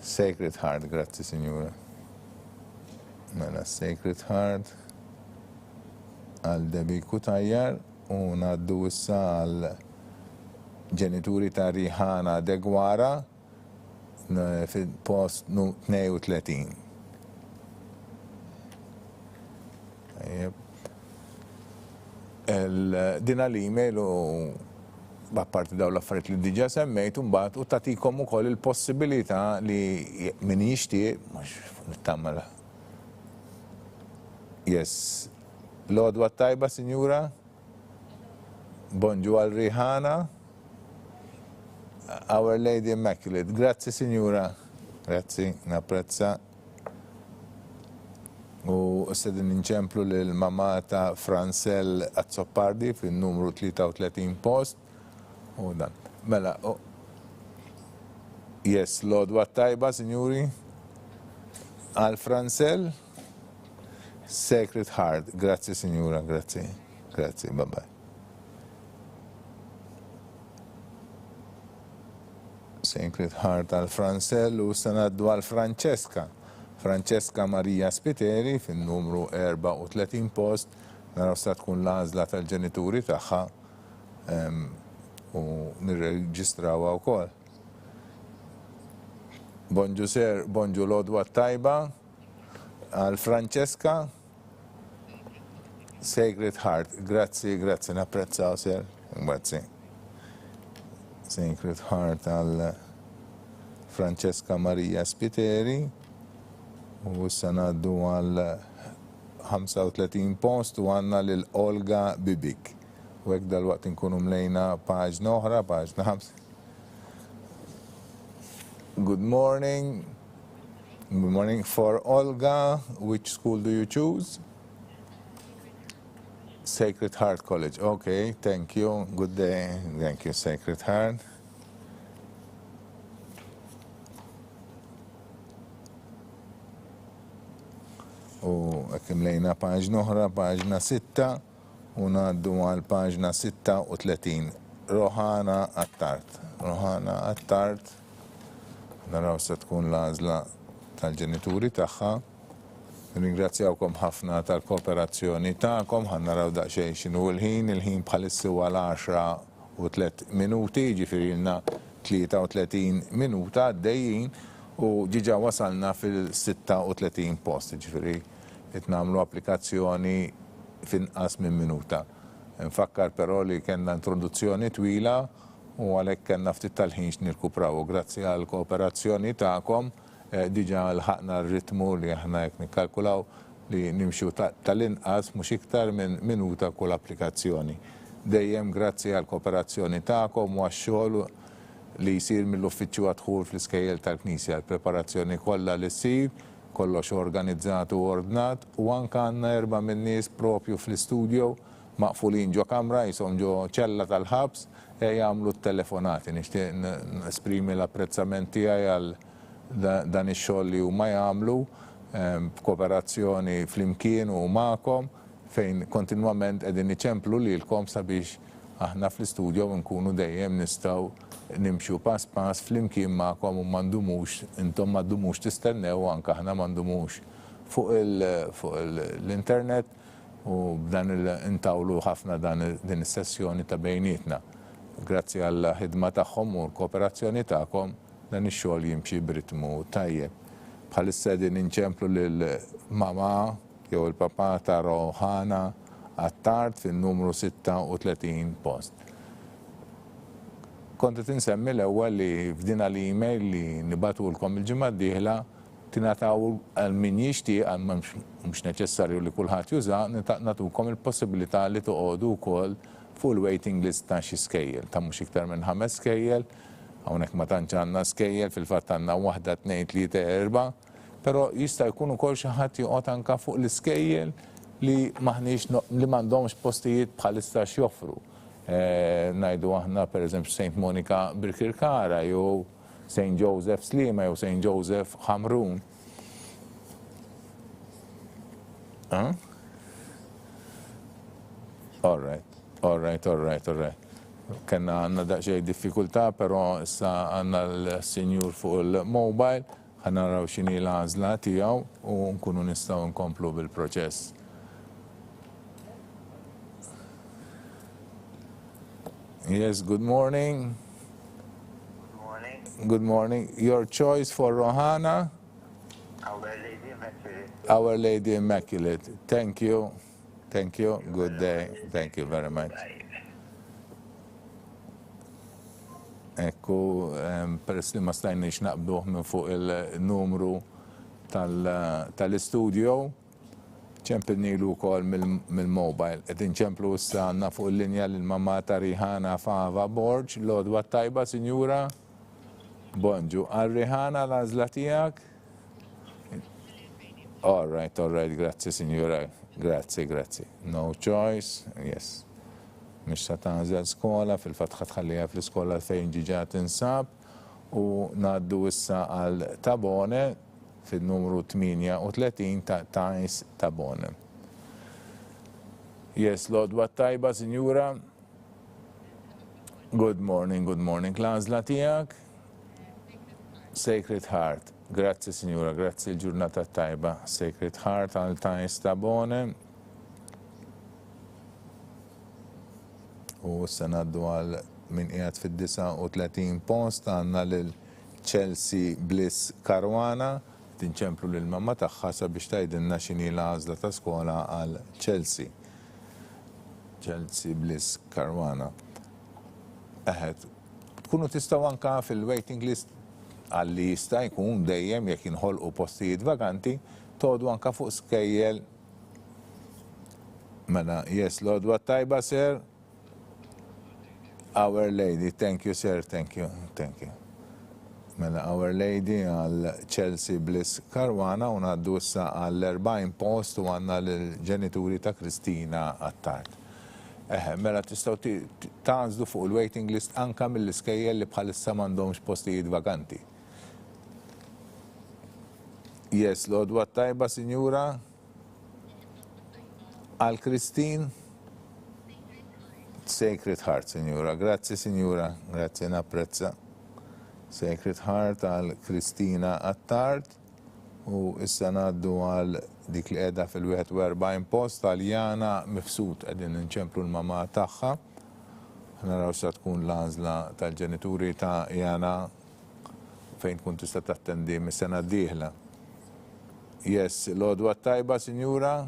Sacred Heart, grazzi Sinjura. Mela, Sacred Heart, għal Debi Kutajjar, u naddu issa għal ġenituri ta' Rihanna Degwara fil-post 32. Dina l-email u b'apparti daw l-affarijiet li diġà semmejt mbagħad u tagħtikom ukoll il-possibilità li min jixtieq mhux nittamela. Yes. L-għodwa tajba, Sinjura. Bonġu għal Rihanna. Our Lady Immaculate. Grazzi, Signora. Grazzi, napprezza. U s-sedin inċemplu l-mama ta' Francel Azzopardi fil-numru 33 post. U dan. Mela, yes, Lodwa tajba, Signori. Al Francel, Sacred Heart. Grazzi, Signora, grazzi. Grazzi, bye-bye. Sacred Heart al Francel u sanaddu għal Francesca. Francesca Maria Spiteri fin-numru 34 post, naraw sa tkun l-għażla tal-ġenituri tagħha u nirreġistrawha wkoll. Bonġu ser, bonġu lodwa tajba għal Francesca Sacred Heart. Grazzi, grazzi, napprezzaw ser. Grazzi. Sacred Heart għal Francesca Maria Spiteri u sanaddu għal 35 post u għanna l-Olga Bibik. U għek dal-waqt nkunu mlejna paġna oħra, paġna 5. Good morning. Good morning for Olga. Which school do you choose? Sacred Heart College. Okay, thank you. Good day. Thank you, Sacred Heart. U għakim lejna paġna oħra, paġna 6, u naddu għal paġna 36. Roħana Attart. Roħana Attart. Naraw se tkun l-għażla tal-ġenituri tagħha. Ringrazzjawkom ħafna tal-kooperazzjoni tagħkom, ħannaraw daqsxejn x'inhu l-ħin bħalissi għal 10 u 3 minuti, ġifieri lna 33 minuta għaddejjin u ġiġa wasalna fil-36 post, ġifieri qed nagħmlu applikazzjoni f'inqas minn minuta. Nfakkar però li kellna introduzzjoni twila u għalhekk kellna ftit tal-ħin x'nirkupraw. Grazzi għall kooperazzjoni tagħkom. Diġa l-ħakna r-ritmu li aħna jek nikkalkulaw li nimxu tal-inqas mhux iktar minn minuta kull applikazzjoni. Dejjem grazzi għal kooperazzjoni tagħkom u għax-xogħol li jsir mill-uffiċċju għadħul fl-iskejjel tal-Knisja, l-preparazzjoni kollha li ssir, kollox organizzat u ordnat u anke għandna 4 min nies propju fl-istudju maqfulin ġo kamra jisom ġo ċella tal-ħabs jagħmlu t-telefonati. Nixtieq nesprimi l-apprezzament tiegħi għal dan ix-xogħol li huma jagħmlu b'kooperazzjoni flimkien u magħkom fejn kontinwament qegħdin niċemplu lilkom sabiex aħna fl-istudju nkunu dejjem nistgħu nimxu pass pass flimkien magħkom u m'għandumux intom m'għandumux tistennew anke aħna m'għandumux fuq l-internet u b'dan intawlu ħafna din is-sessjoni ta' bejnietna. Grazzi għall ħidma tagħhom u l-kooperazzjoni tagħkom dan ix-xogħol jimxi b'ritmu tajjeb. Bħalissa din inċemplu lill-mama jew il-papa ta' Roħana Attart fin-numru 36 post. Kont qed insemmi l-ewwel li f'din l-email li nibatulkom il-ġimgħa d-dieħla tingħataw għal min jixtieq għal mhux neċessarju li kulħadd juża, nagħtukom il-possibilità li toqgħodu wkoll fuq il-waiting list ta' xi skejjel ta' mhux iktar minn 5 skejjel. Hawnhekk ma tantx għandna skejjel, fil-fatt għandna 1, 2, 3, 4, però jista' jkun ukoll xi ħadd joqgħod anke fuq l-iskejjel li m'għandhomx postijiet bħalissa x'joffru. Ngħidu aħna pereżempju St. Monica Birkirkara jew St. Joseph Sliema jew St. Joseph Hamrun. All right. Kenna għanna daqxej diffikultà, pero issa għanna l-senjur fuq il-mobile, għanna raw xini l-għazla tijaw u nkunu nistaw nkomplu bil-proċess. Yes, good morning. Good morning. Your choice for Rohana? Our Lady Immaculate. Our Lady Immaculate. Thank you. Good day. Thank you very much. Ekku, peress li ma stajniex naqbduh minn fuq il-numru tal-istudio, ċempilnilu kol mill-mobile. Ed inċemplu issa għanna fuq il-linja l-mamma ta' Rihanna Fava Borġ. Lodwa tajba, Sinjura. Bonġu. Għal-Rihanna l-għazla tijak? All right, grazie, Sinjura. Grazie. No choice, yes. Mish ta' tanżel skola, fil-fatħa tħallija fl-iskola fejn ġiġa tinsab u naddu issa għal Tabone fil-numru 38 ta' Tajs Tabone. Yes, Lodwa tajba, Sinjura. Good morning. L-għazla tijak? Sacred Heart. Grazie, Signora, grazie il-ġurnata tajba. Sacred Heart għal Tajs Tabone. U s-sanaddu għal min qiegħed fid-39 post għandna lil Chelsea Bliss Karwana. Tinċemplu lil mamma tagħha sabiex tgħidilna x'inhi l-għażla ta' skola għal Chelsea. Chelsea Bliss Karwana. Tkunu tistgħu anke fil-waiting list għalli jista' jkun dejjem jekk inħolqu postijiet vaganti, todu anke fuq skejjel. Mela, yes, Lodwa tajba, sir. Our Lady, thank you, sir, thank you. Mela, Our Lady għal Chelsea Bliss Karwana u ngħaddu issa għall-40 post u għandna l-ġenituri ta' Kristina Attard. Mela tistgħu tażdu fuq il-waiting list anke mill-iskejjel li bħalissa m'għandhomx postijiet vaganti. Yes, Lodwa tajba, Sinjura. Għal Kristin. Sacred Heart, Sinjura. Grazie, Sinjura. Grazie, napprezza. Sacred Heart għal Kristina Attard. U issa ngħaddu għal dik li qiegħda fil-41 post għal Jana Mifsud qegħdin inċemplu l-mamma tagħha. Naraw sa tkun l-għażla tal-ġenituri ta' Jana fejn tkun tista' tattendi mis-sena d-dieħla. Yes, Lodwa tajba, Sinjura.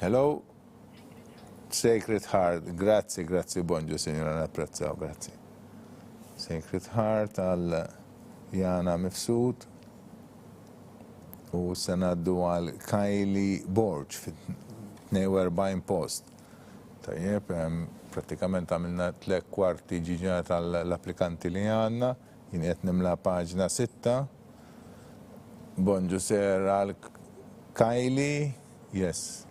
Hello. Sacred Heart, grazie, bonġu, Sinjura, napprezzaw, grazie. Sacred Heart għal Jana Mifsud. U sanaddu għal Kylie Borġ fit-42 post. Tajjeb, pratikament għamilna 3/4 ġiġa tal-applikanti li għanna, jien qed nimla paġna 6. Bonġu ser għal Kylie, yes.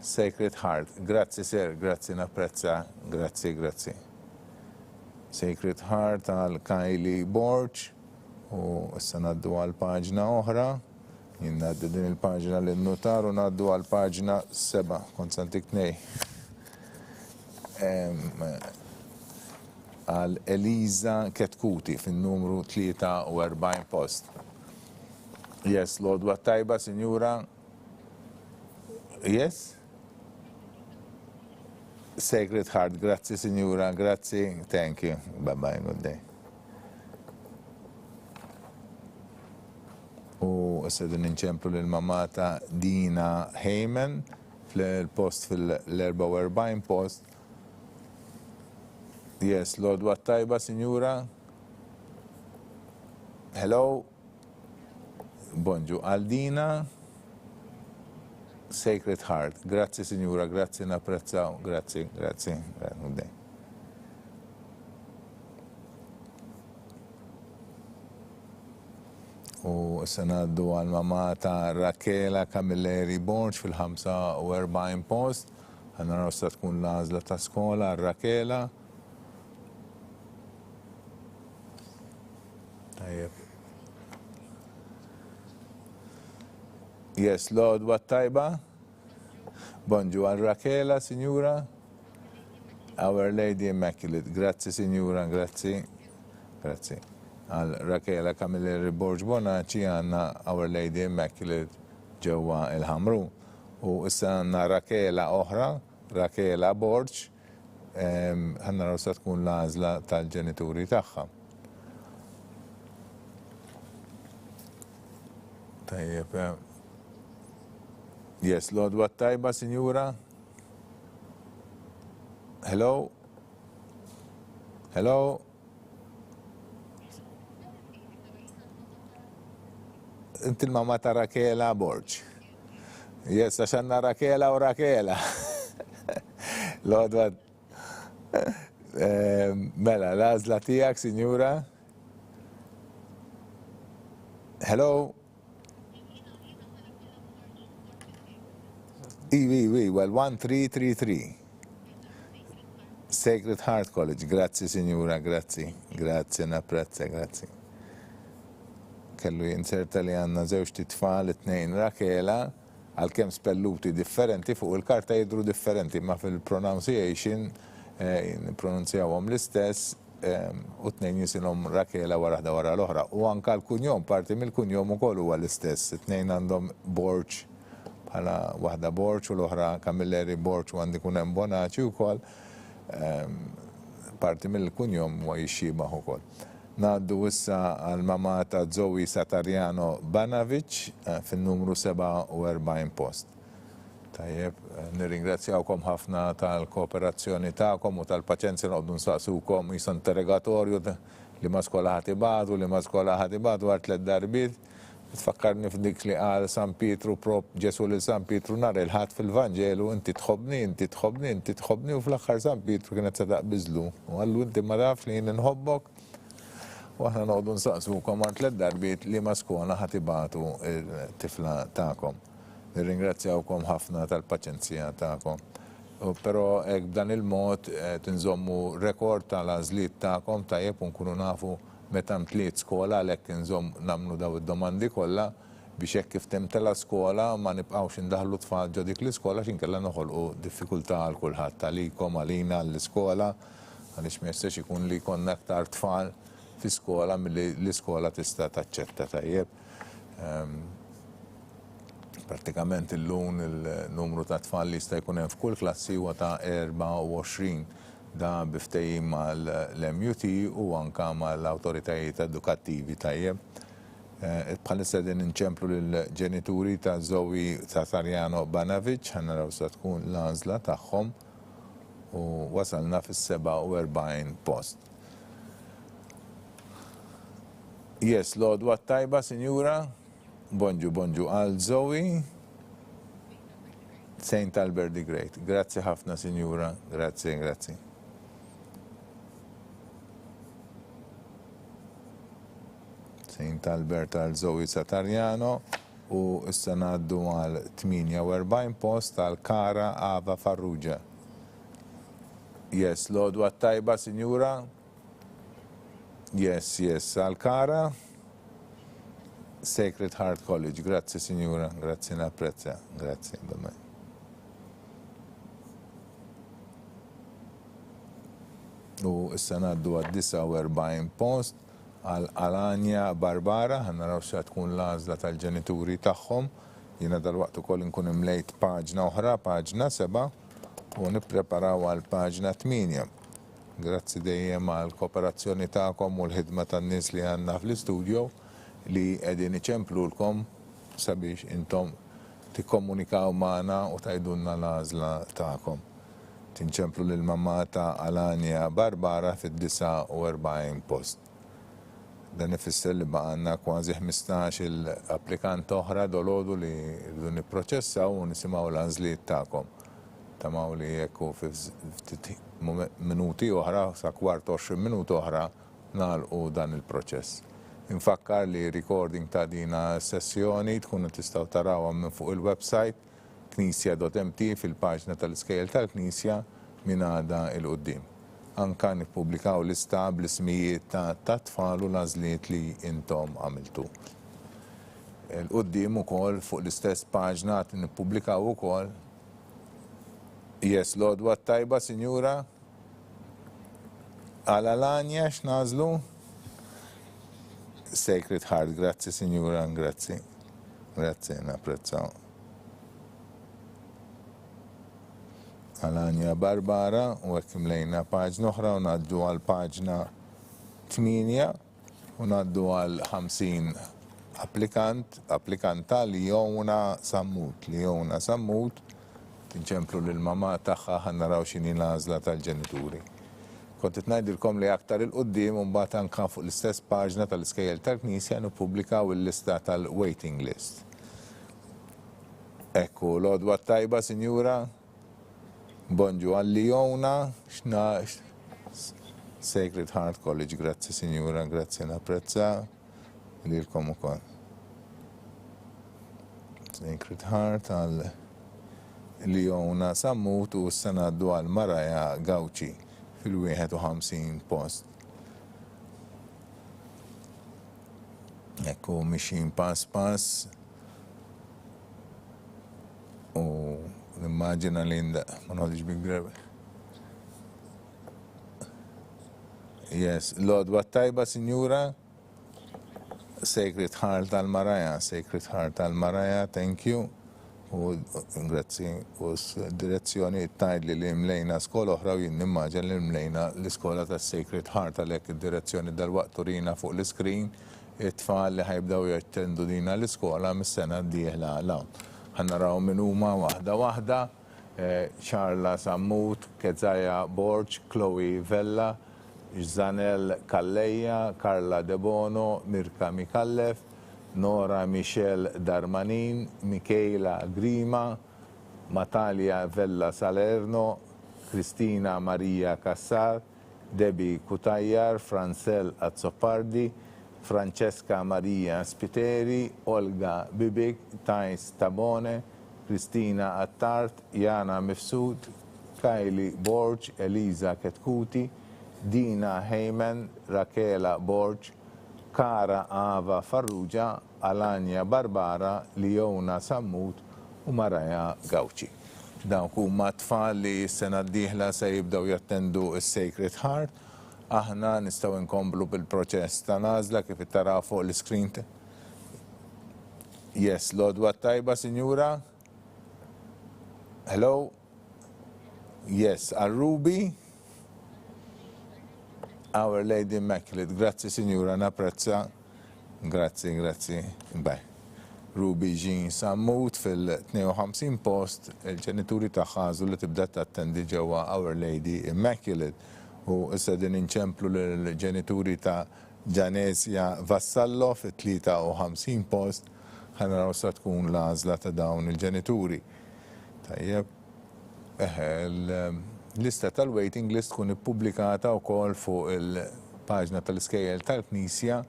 Sacred Heart, grazie sir, grazie napprezza, grazie. Sacred Heart għal Kylie Borġ u issa naddu għal paġna oħra. Jien naddu din il-paġna l-notar u naddu għal paġna 7, konsantik nej. Għal Eliza Ketkuti fin-numru 43 post. Yes, Lodwa tajba, Sinjura. Yes? Sacred Heart, grazie, Sinjura, grazie, thank you. Bye-bye, good day. U s-sedin inċemplu l-mamma ta' Dina Heyman fil-post fil-44 post. Yes, Lodwa tajba, Sinjura. Hello. Bonġu, Aldina. Sacred Heart. Grazie, Signora, grazie, napprezzaw. Grazie. U s-sanaddu għal-mama ta' Rakela Camilleri Borġ fil-45 post. Għanna rosta tkun l-għazla ta' skola, Rakela. Tajjeb. Yes, Lord, what tajba? Bonġu għal Rakela, Signora. Our Lady Immaculate. Grazie, Signora, grazie. Għal Rakela Camilleri Borġ Bonaci għanna Our Lady Immaculate ġewwa il-Ħamru. U issa għanna Rakela oħra, Rakela Borġ, għanna rosa tkun l-għażla tal-ġenituri tagħha. Tajjeb. Yes, Lord, what tajba, Signora? Hello? Inti l-mamma ta' Rakela Borġ. Yes, għaxanna Rakela u Rakela. Lodwa. Mela, l-għazla tijak, signora? Hello? Iwi, well, 1333. Sacred Heart College, grazzi signora, grazzi, napprezza, grazzi. Kellu jinserta li għanna zewġ tfal, it-tnejn Rakela, għal-kem spelluti differenti fuq il-karta jidru differenti, ma fil-pronunciation pronunzjawhom l-istess u t-tnejn jisilhom Rakela waħda wara l-oħra. U anka l-kunjom, parti mill-kunjom ukoll huwa l-istess, it-tnejn għandhom Borċ bħala waħda Borċ u l-oħra Kamilleri Borċ u għandi kun hemm Bonaċi wkoll. Parti mill-kunjom huwa jixxibaħ ukoll. Naddu issa għal-mama ta' Zoe Satarjano Banavic fin-numru 47 post. Tajjeb, nirringrazzjawkom ħafna tal-kooperazzjoni ta'kom u tal-paċenzja noqdu nsaqsukom jisa interrogatorju li ma skola ħatibadu, għar 3 darbit. Tfakkarni f'dik li għal San Pietru Ġesu li San Pietru nar il-ħat fil-Vanġelu, inti tħobni u fl-axħar San Pietru kienet sadaq bizlu. U għallu inti ma taf li jien nħobbok. U aħna noqdu nsaqsukom għar 3 darbiet li ma skola ħatibatu il-tifla ta'kom. Nirringrazzjawkom ħafna tal-paċenzija ta'kom. Pero b'dan il-mod tinżommu rekord tal-għażliet ta'kom tajjeb nkunu nafu meta mtliet skola għalhekk inżomm nagħmlu daw id-domandi kollha biex hekk kif temtela skola ma nibqgħux indaħlu tfal ġo dik l-iskola x'inkella noħolqu diffikultà għal kulħadd għalikom għalina għall-iskola għaliex ma jistax ikun li jkollna aktar tfal fi skola milli l-iskola tista' taċċetta tajjeb. Pratikament illum il-numru ta' tfal li jista' jkun hemm f'kull klassi huwa ta' 24 da biftejjim mal-MUT u anka mal-awtoritajiet edukattivi tajjeb. Bħalissa din inċemplu lill-ġenituri ta' Zoe Satarjano Banavic, ħanaraw sa tkun l-għażla tagħhom u wasalna fis-47 post. Yes, l-għodwa tajba, sinjura. Bonġu, għal Zoe. Saint Albert the Great. Grazzi ħafna, sinjura. Grazzi. Saint Albert għal Zoe Satarjano u issa ngħaddu għal 48 post għal Kara Ava Farrugia. Yes, l-għodwa tajba, sinjura. Yes, għal Kara. Sacred Heart College. Grazzi, sinjura. Grazzi, napprezza. Grazzi, b'mej. U issa ngħaddu għal 49 post għal Alania Barbara, ħannaraw xa tkun l-għażla tal-ġenituri tagħhom. Jiena dal-waqt ukoll nkun imlejt paġna oħra, paġna 7, u nippreparaw għal paġna 8. Grazzi dejjem għal kooperazzjoni tagħkom u l-ħidma tan-nies li għandna fl-istudio li qegħdin iċemplulkom sabiex intom tikkomunikaw magħna u tgħidulna l-għażla tagħkom. Tinċemplu lill-mamma ta' Alania Barbara fid-49 post. Dan ifisser li baqanna kważi 15 il-applikant oħra dolodu li rridu nipproċessaw u nisimgħu l-għażliet tagħkom. Tamaw li jekku minuti oħra, sa kwart 20 minuti oħra nagħlqu dan il-proċess. Infakkar li recording ta' dina sessjoni tkunu tistgħu tarawha minn fuq il-website knisja.mt fil-paġna tal-iskejjel tal-Knisja minn għada il-qudiem. Anka nippubblikaw lista bl-ismijiet ta' tfal u l-għażliet li intom għamiltu. Il-qudiem ukoll fuq l-istess paġna nippubblikaw ukoll. Yes, l-għodwa tajba, sinjura. Għal Alania x'nażlu? Sacred Heart, grazzi, sinjura, grazzi. Grazzi, napprezzaw. Alania Barbara u għek imlejna paġna oħra u naddu għal paġna 8 u naddu għal 50 applikanta li jowna sammut tinċemplu l-mama taħħa ħannaraw xini l-għażla tal-ġenituri. Kontit ngħidilkom li aktar il-qoddim u mbagħad anke fuq l-istess paġna tal-iskejjel tal-Knisja nippubblikaw il-lista tal-waiting list. Ekku, l-odwa tajba, Sinjura. Bonġu għal-Lijona, Sacred Heart College, grazzi Sinjura, grazzi napprezza. Lilkom ukoll. Sacred Heart għal-Lijona Sammut u s-sanaddu għal-Maraja Gawċi fil-51 post. Ekku mixin pass u l-immaġina li ma nħodġ bil-grebe. Yes, l-odwa tajba, Sinjura. Sacred Heart tal-Maraja, Sacred Heart tal-Maraja, thank you. U grazzi, u s-direzzjoni tajd li mlejna skola oħra u jinn nimmaġa li mlejna l-iskola ta' Sacred Heart għalek id-direzzjoni dal-waqt turina fuq l-screen it-tfal li ħajbdaw jattendu dina l-iskola mis-sena d-dieħla għalaw. Ħannaraw minn huma waħda, Charla Sammut, Kezaja Borġ, Chloe Vella, Zanel Kalleja, Carla De Bono, Mirka Mikallef, Nora Michel Darmanin, Michaela Grima, Matalia Vella Salerno, Cristina Maria Cassar, Debbie Kutajjar, Francel Azzopardi, Francesca Maria Spiteri, Olga Bibik, Thais Tabone, Cristina Attart, Jana Mifsud, Kylie Borg, Eliza Ketkuti, Dina Heyman, Rakela Borg, Kara Ava Farrugia, Alania Barbara, Liona Sammut u Maraja Gawċi. Dawk huma tfal li s-sena d-dieħla se jibdew jattendu s-Sacred Heart. Aħna nistgħu nkomplu bil-proċess ta' nażla kif ittaraw fuq l-screen. Yes, l-odwa tajba, Sinjura. Hello? Yes, Ruby. Our Lady Immaculate. Grazzi, Sinjura, napprezza. Grazzi. Bye. Ruby Jean Sammut fil-52 post, il-ġenituri taħħażu li tibda tattendi ġewwa Our Lady Immaculate. U issa din inċemplu l-ġenituri ta' Ġanesja Vassallo fil-53 post, ħanaraw sa tkun l-għażla ta' dawn il-ġenituri. Tajjeb, l-lista tal-waiting list tkun ippubblikata wkoll fuq il-paġna tal-iskejjel tal-Knisja,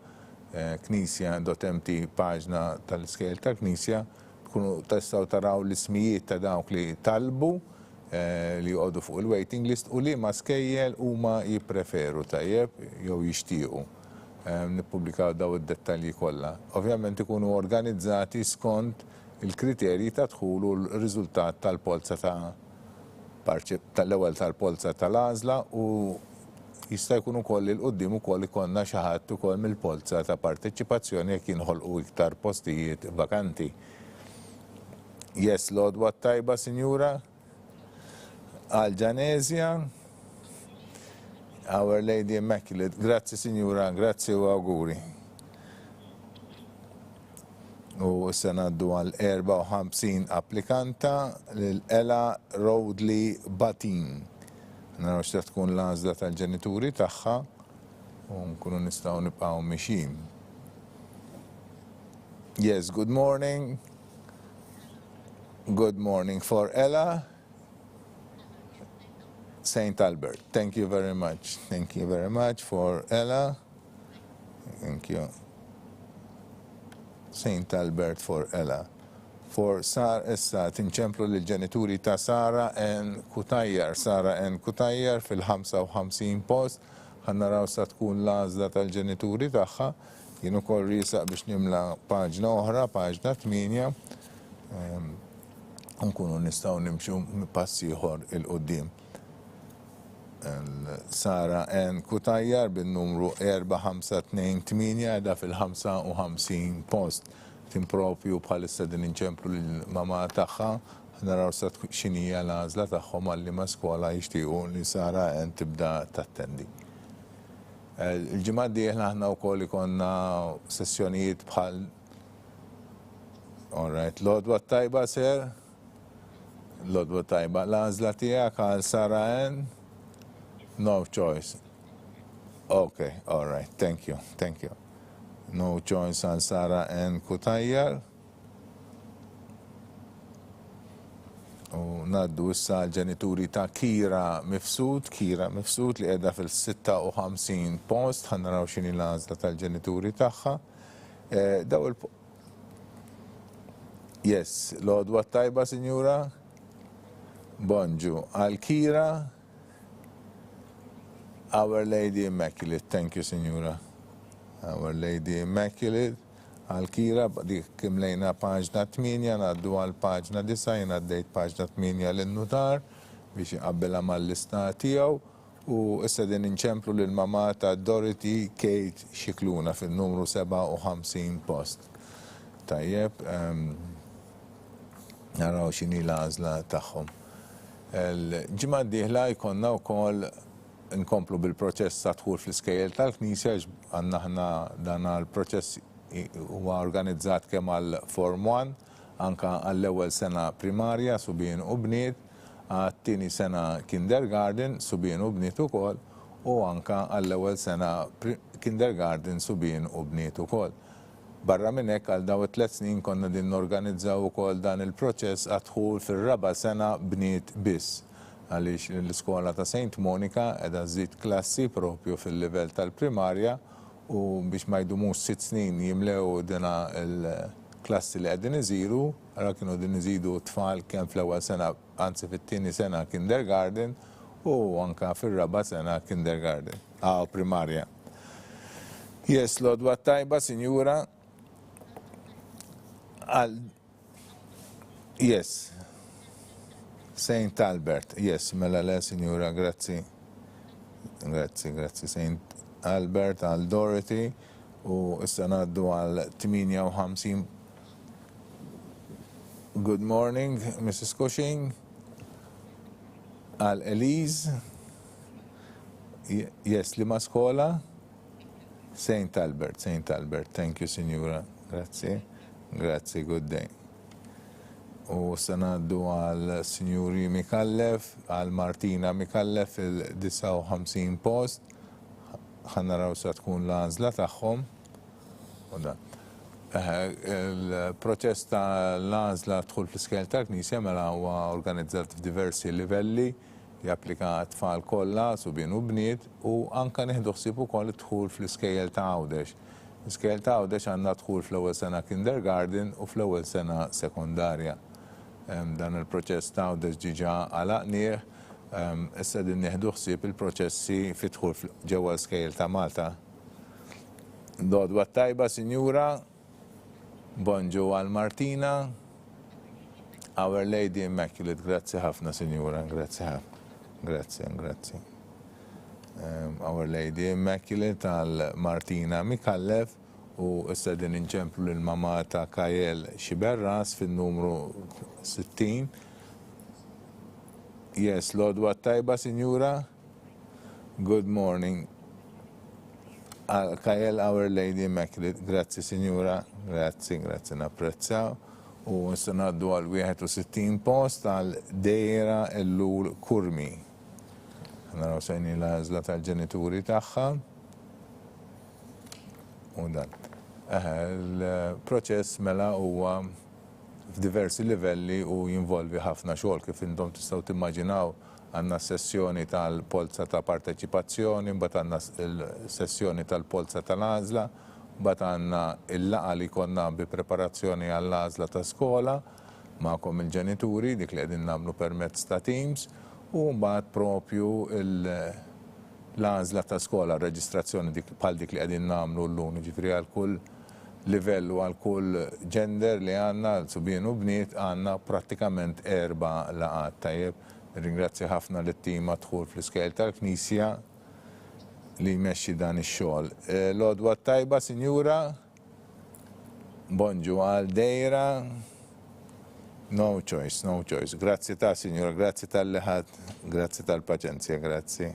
knisja.mt paġna tal-iskejjel tal-Knisja, tkunu tistgħu taraw l-ismijiet ta' dawk li talbu li jgħodu fuq il-waiting list u li ma skejjel huma jippreferu tajjeb jew jixtiequ. Nippubblikaw daw id-dettalji kollha. Ovvjament ikunu organizzati skont il-kriterji ta' dħul u l-riżultat tal-polza tal-ewwel tal-polza tal-għażla u jista' jkun ukoll il-qudiem ukoll ikollna xi ħadd ukoll mill-polza ta' parteċipazzjoni jekk jinħolqu iktar postijiet vakanti. Yes, l-odwa tajba, Sinjura. Għal-Ġanesja, Our Lady Immaculate. Grazzi, Sinjura, grazzi u auguri. U s-sanaddu għal-54 applikanta l-Ella Rodley Batin. Naraw x'ta tkun l-għażla tal-ġenituri tagħha u nkunu nistgħu nibqgħu mixin. Yes, good morning. Good morning for Ella. St. Albert. Thank you very much. Thank you very much for Ella. Thank you. St. Albert for Ella. For Sara, issa tinċemplu l-ġenituri ta' Sara N. Kutajjar. Sara N. Kutajjar fil-55 post. Ħannaraw sa tkun l-għażla tal-ġenituri tagħha. Jien ukoll risaq biex nimla paġna oħra, paġna 8. Nkunu nistgħu nimxu passi ieħor il-qudiem. Sara N. Kutajjar bin-numru 4528 da fil-55 post. Timpropju bħalissa din inċemplu l-mama tagħha, naraw sa x'inhija l-għażla tagħhom għalli ma skola jixtiequ li Sara N. tibda tattendi. Il-ġimgħa d-dieħla aħna wkoll ikonna sessjonijiet bħal all right, l-odwa tajba ser. L-odwa tajba l-għażla tiegħek għal Sara N. No choice. Okay, all right. Thank you. No choice on Sara N. Kutajjar. U naddu issa l-ġenituri ta' Kira Mifsud li qiegħda fil-56 post, ħan naraw x'inhi l-għażla tal-ġenituri tagħha. Daw Yes, l-għodwa tajba, Sinjura. Bonġu, għal Kira, Our Lady Immaculate. Thank you, Sinjura. Our Lady Immaculate. Għal Kira, dik kimlejna paġna 8, naddu għal paġna 9, jena għaddejt paġna 8 l-notar biex jqabbela mal-lista tiegħu u issa din inċemplu l-mama ta' Dorothy Kate Xikluna fil-numru 57 post. Tajjeb, naraw x'inhi l-għażla tagħhom. Il-ġimgħa d-dieħla jkollna wkoll nkomplu bil-proċess ta' dħul fl-iskejjel tal-Knisja għandna ħna dan il-proċess huwa organizzat kemm għal Form 1, anka għall-ewwel sena primarja subien u bniet, għat-tieni sena kindergarten subien u bniet ukoll, u anka għall-ewwel sena kindergarten subien u bniet ukoll. Barra minn hekk għal daw 3 snin konna din norganizzaw ukoll dan il-proċess għad-dħul fir-raba' sena bniet biss. Għaliex l-iskola ta' St. Monica qiegħda żżid klassi propju fil-livell tal-primarja u biex ma jdumux 6 snin jimlew dina il-klassi li għedin iżiru, għara kienu din iżidu tfal kemm fl-ewwel sena, anzi fit-tieni sena kindergarten u anka fir-raba' sena kindergarten, primarja. Yes, l-għodwa tajba, Sinjura. Yes. St. Albert, yes, mela le, Sinjura, grazzi. Grazzi, St. Albert għal Dorothy u issa ngħaddu għal 58. Good morning, Mrs. Cushing. Għal Elise. Yes, li ma skola? St. Albert. Thank you, Signora. Grazie, good day. U issa ngħaddu għal Sinjuri Mikallef, għal Martina Mikallef il-59 post. ħannaraw sa tkun l-għażla tagħhom. Il-proċess ta' l-għażla dħul fl-iskejjel tal-Knisja mela huwa organizzat f'diversi livelli, japplika tfal kollha subien u bniet u anke nieħdu ħsieb ukoll dħul fl-iskejjel ta' Għawdex. L-iskejjel ta' Għawdex għandna dħul fl-ewwel sena kindergarten u fl-ewwel sena sekondarja. Dan il-proċess ta' Għawdex ġiġa għalaqnieh. Issa din nieħdu ħsieb il-proċessi fidħul ġewwa l-iskejjel ta' Malta. Dodwa tajba, Sinjura. Bonġu għal Martina. Our Lady Immaculate. Grazzi ħafna, Sinjura. Grazzi. Our Lady Immaculate għal Martina Mikallef u issa din inċemplu l-mama ta' Kajel Xiberras fin-numru 60. Yes, l-għodwa tajba, Sinjura. Good morning. Kajel, Our Lady Immaculate. Grazzi, Sinjura. Grazzi, napprezzaw. U issa ngħaddu għal 61 post għal Dejra Ellul Kurmi. Naraw sejni l-għażla tal-ġenituri tagħha. U dan. Il-proċess mela huwa f'diversi livelli u jinvolvi ħafna xogħol kif intom tistgħu timmaġinaw għandna sessjoni tal-polza ta' parteċipazzjoni, mbagħad għandna l-sessjoni tal-polza tal-għażla, mbagħad għandna il-laqgħa li konna bi preparazzjoni għall-għażla ta' skola magħkom il-ġenituri dik li qegħdin nagħmlu permezz ta' Teams u mbagħad propju l-għażla ta' skola, reġistrazzjoni bħal dik li qegħdin nagħmlu llum, jiġifieri għal kull livell u għal kull gender li għandna subien u bniet għandna prattikament 4 laqgħat. Tajjeb, ringrazzja ħafna lit-tim dħul fl-iskejjel tal-Knisja li jmexxi dan ix-xogħol. L-għodwa tajba, Sinjura. Bonġu għal Dejra. No choice. Grazzi ta' Sinjura, grazzi tal-liħad, grazzi tal-paċenzja, grazzi,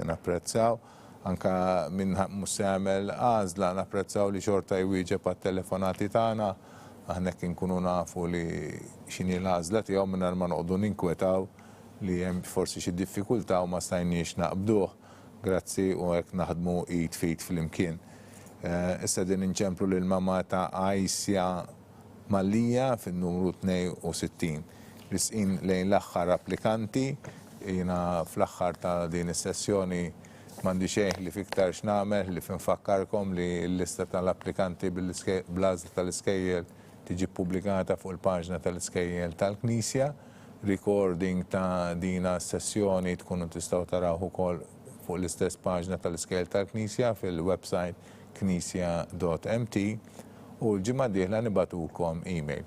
napprezzaw. Anka minn mhux se jagħmel għażla napprezzaw li xorta jwieġeb għat-telefonati tagħna, aħna nkunu nafu li x'inhi l-għażla tiegħu mingħajr ma noqogħdu ninkwetaw li hemm forsi xi diffikultà u ma stajniex naqbduh. Grazzi u hekk naħdmu id fit flimkien. Issa din inċemplu lil mama ta' Ajsja Mallija fin-numru 62. risqin lejn l-aħħar applikanti. Jiena fl-aħħar ta' din is-sessjoni m'għandi xejn li fiktar x'nagħmel li finfakkarkom li l-lista tal-applikanti bl-għażla tal-iskejjel tiġi pubblikata fuq il-paġna tal-iskejjel tal-Knisja. Recording ta' dina sessjoni tkunu tistgħu taraw ukoll fuq l-istess paġna tal-iskejjel tal-Knisja fil-website knisja.mt u l-ġimgħa d-dieħla nibatulkom email.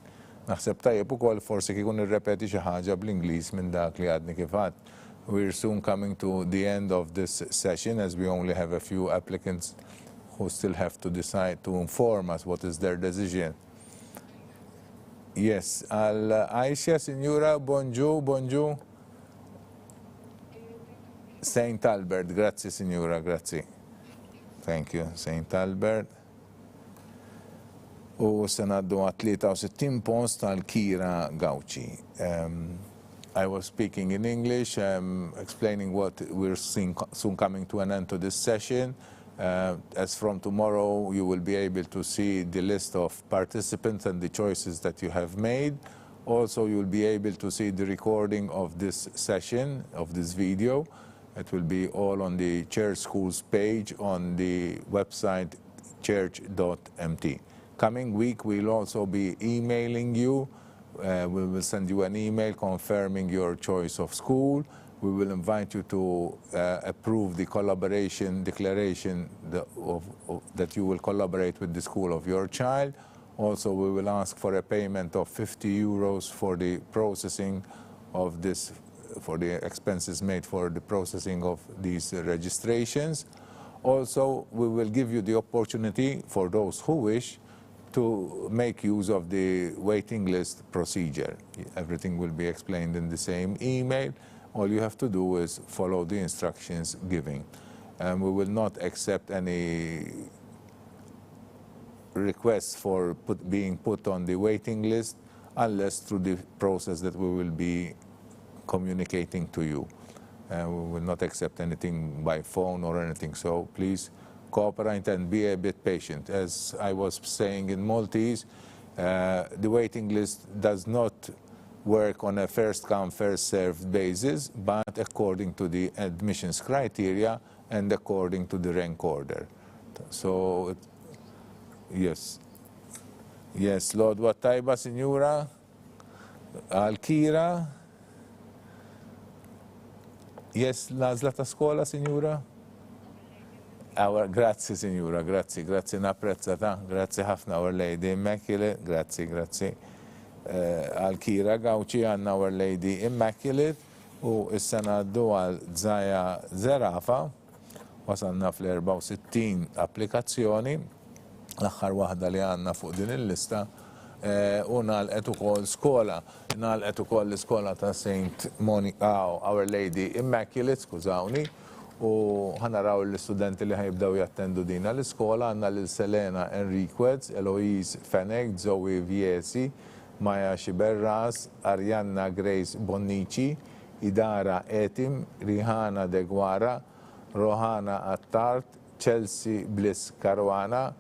Naħseb tajjeb ukoll forsi kieku nirrepeti xi ħaġa bl-Ingliż minn dak li għadni kif għadd. We're soon coming to the end of this session as we only have a few applicants who still have to decide to inform us what is their decision. Yes, Aisha, Signora, bonjour. Saint Albert, grazie Signora, grazie. Thank you, Saint Albert. U senaddu għat 63 post tal-Kira Gauci. I was speaking in English, explaining what we're soon coming to an end to this session. As from tomorrow, you will be able to see the list of participants and the choices that you have made. Also, you'll be able to see the recording of this session, of this video. It will be all on the Church Schools page on the website church.mt. Coming week, we'll also be emailing you. We will send you an email confirming your choice of school. We will invite you to approve the collaboration declaration that you will collaborate with the school of your child. Also, we will ask for a payment of €50 for the processing of this, for the expenses made for the processing of these registrations. Also, we will give you the opportunity for those who wish to make use of the waiting list procedure. Everything will be explained in the same email. All you have to do is follow the instructions given. And we will not accept any requests for being put on the waiting list unless through the process that we will be communicating to you. We will not accept anything by phone or anything, so please cooperate and be a bit patient. As I was saying in Maltese, the waiting list does not work on a first-come, first-served basis, but according to the admissions criteria and according to the rank order. So, yes. Yes, Lord, what tajba, Signora? Al-Kira? Yes, l-għażla ta' skola, Signora? Grazie, Signora, grazie, napprezzata, grazie ħafna, Our Lady Immaculate, grazie. Għal-Kira Gauci għanna Our Lady Immaculate u s-sena għaddu għal Zaja Zerafa, wasanna fl-64 applikazzjoni, l-axħar wahda li għanna fuq din il-lista, u nalqet ukoll skola, nalqet ukoll l-iskola ta' Saint Monica, Our Lady Immaculate, skużawni, u ħanaraw l-studenti li ħajibdaw jattendu dina l-iskola, għanna l-Selena Enriquez, Eloise Fenech, Zoe Viesi, Maja Xiberras, Arianna Grace Bonnici, Idara Etim, Rihanna De Guara, Rohana Attart, Chelsea Bliss Caruana,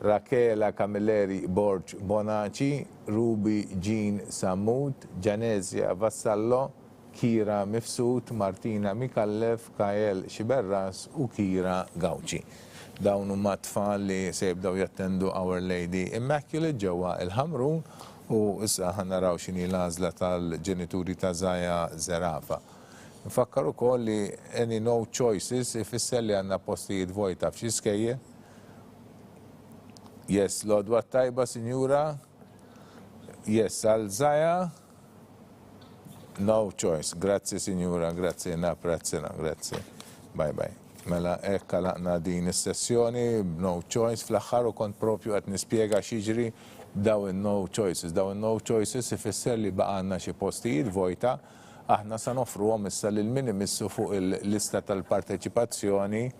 Rachela Camilleri Borg Bonaci, Ruby Jean Samut, Janezia Vassallo, Kira Mifsut, Martina Mikallef, Kael Xiberras u Kira Gauci. Dawn huma tfal li se jibdew jattendu Our Lady Immaculate ġewwa il-Ħamrun u issa ħanaraw x'inhi l-għażla tal-ġenituri ta' Zaja Zerafa. Nfakkar ukoll li any no choices ifisser li għandna postijiet vojta f'xi skejjel. Yes, Lodwa tajba, Signora. Yes, għal Zaja. No choice. Grazie, Signora. Grazie, napprezzina. Grazie. Bye. Mela, ekka laqna din is-sessjoni, no choice. Fl-axħar u kont propju għat nispiega xiġri daw no choices. Daw no choices ifisser li baqanna xi postijiet vojta. Aħna sa nofruhom issa lil min imissu fuq il-lista tal-parteċipazzjoni.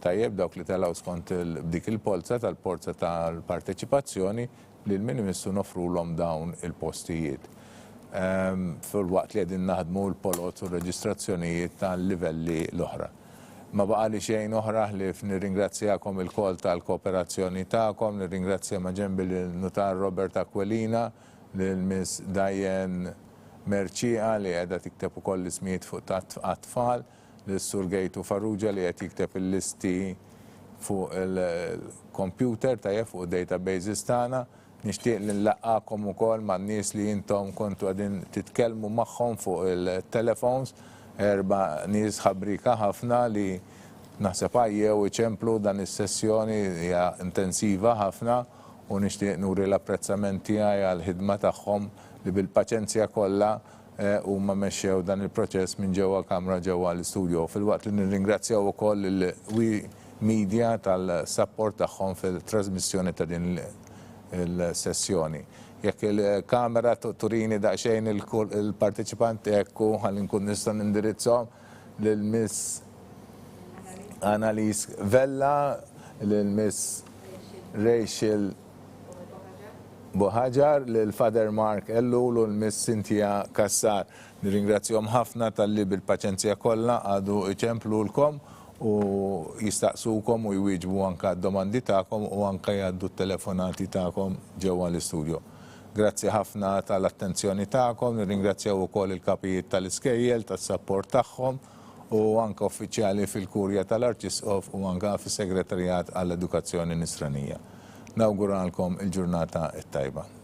Tajjeb dawk li talaw skont dik il-polza tal-parteċipazzjoni lil min imissu nofrulhom dawn il-postijiet. Fil-waqt li għedin naħdmu l-polot u reġistrazzjonijiet tal-livelli l-oħra. Ma baqa li xejn oħra li nirringrazzjakom il-kol tal-kooperazzjoni ta'kom, nirringrazzja ma' ġembi l-notar Robert Aquilina, l-Miss Diane Merċija li qiegħda tikteb ukoll l-ismijiet fuq tfal, l-Sur Gejtu Farrugia li qed jikteb il-listi fuq il-computer tajjeb fuq databases tagħna. Nixtieq li nlaqqakom ukoll man-nies li intom kontu qegħdin titkellmu magħhom fuq il-telefons, 4 nies ħabrika ħafna li naħseb jew iċemplu dan is-sessjoni hija intensiva ħafna u nixtieq nuri l-apprezzament tiegħi għall-ħidma tagħhom li bil-paċenzja kollha huma mexxew dan il-proċess minn ġewwa kamra ġewwa l-istudio. Fil-waqt li nirringrazzjaw ukoll il-media tal-support tagħhom fil-trasmissjoni ta' din il-sessjoni. Jekk il-kamera turini daqsxejn il-partiċipanti ekku ħalli nkun nista' nindirizzhom lil-Miss Annalise Vella, lil-Miss Rachel Bohajar, lil-Father Mark Ellul u l-Miss Cynthia Kassar. Nirringrazzjahom ħafna tal-li bil-paċenzja kollha għadu iċemplulkom u jistaqsukom u jwieġbu anka d-domandi tagħkom u anka jgħaddu t-telefonati tagħkom ġewwa l-istudju. Grazzi ħafna tal-attenzjoni tagħkom, nirringrazzjaw ukoll il-kapijiet tal-iskejjel tas-sapport tagħhom u anka uffiċjali fil-Kurja tal-Arċisqof u anka fis-Segretarjat għall-Edukazzjoni Nisranija. Nawguralkom il-ġurnata t-tajba.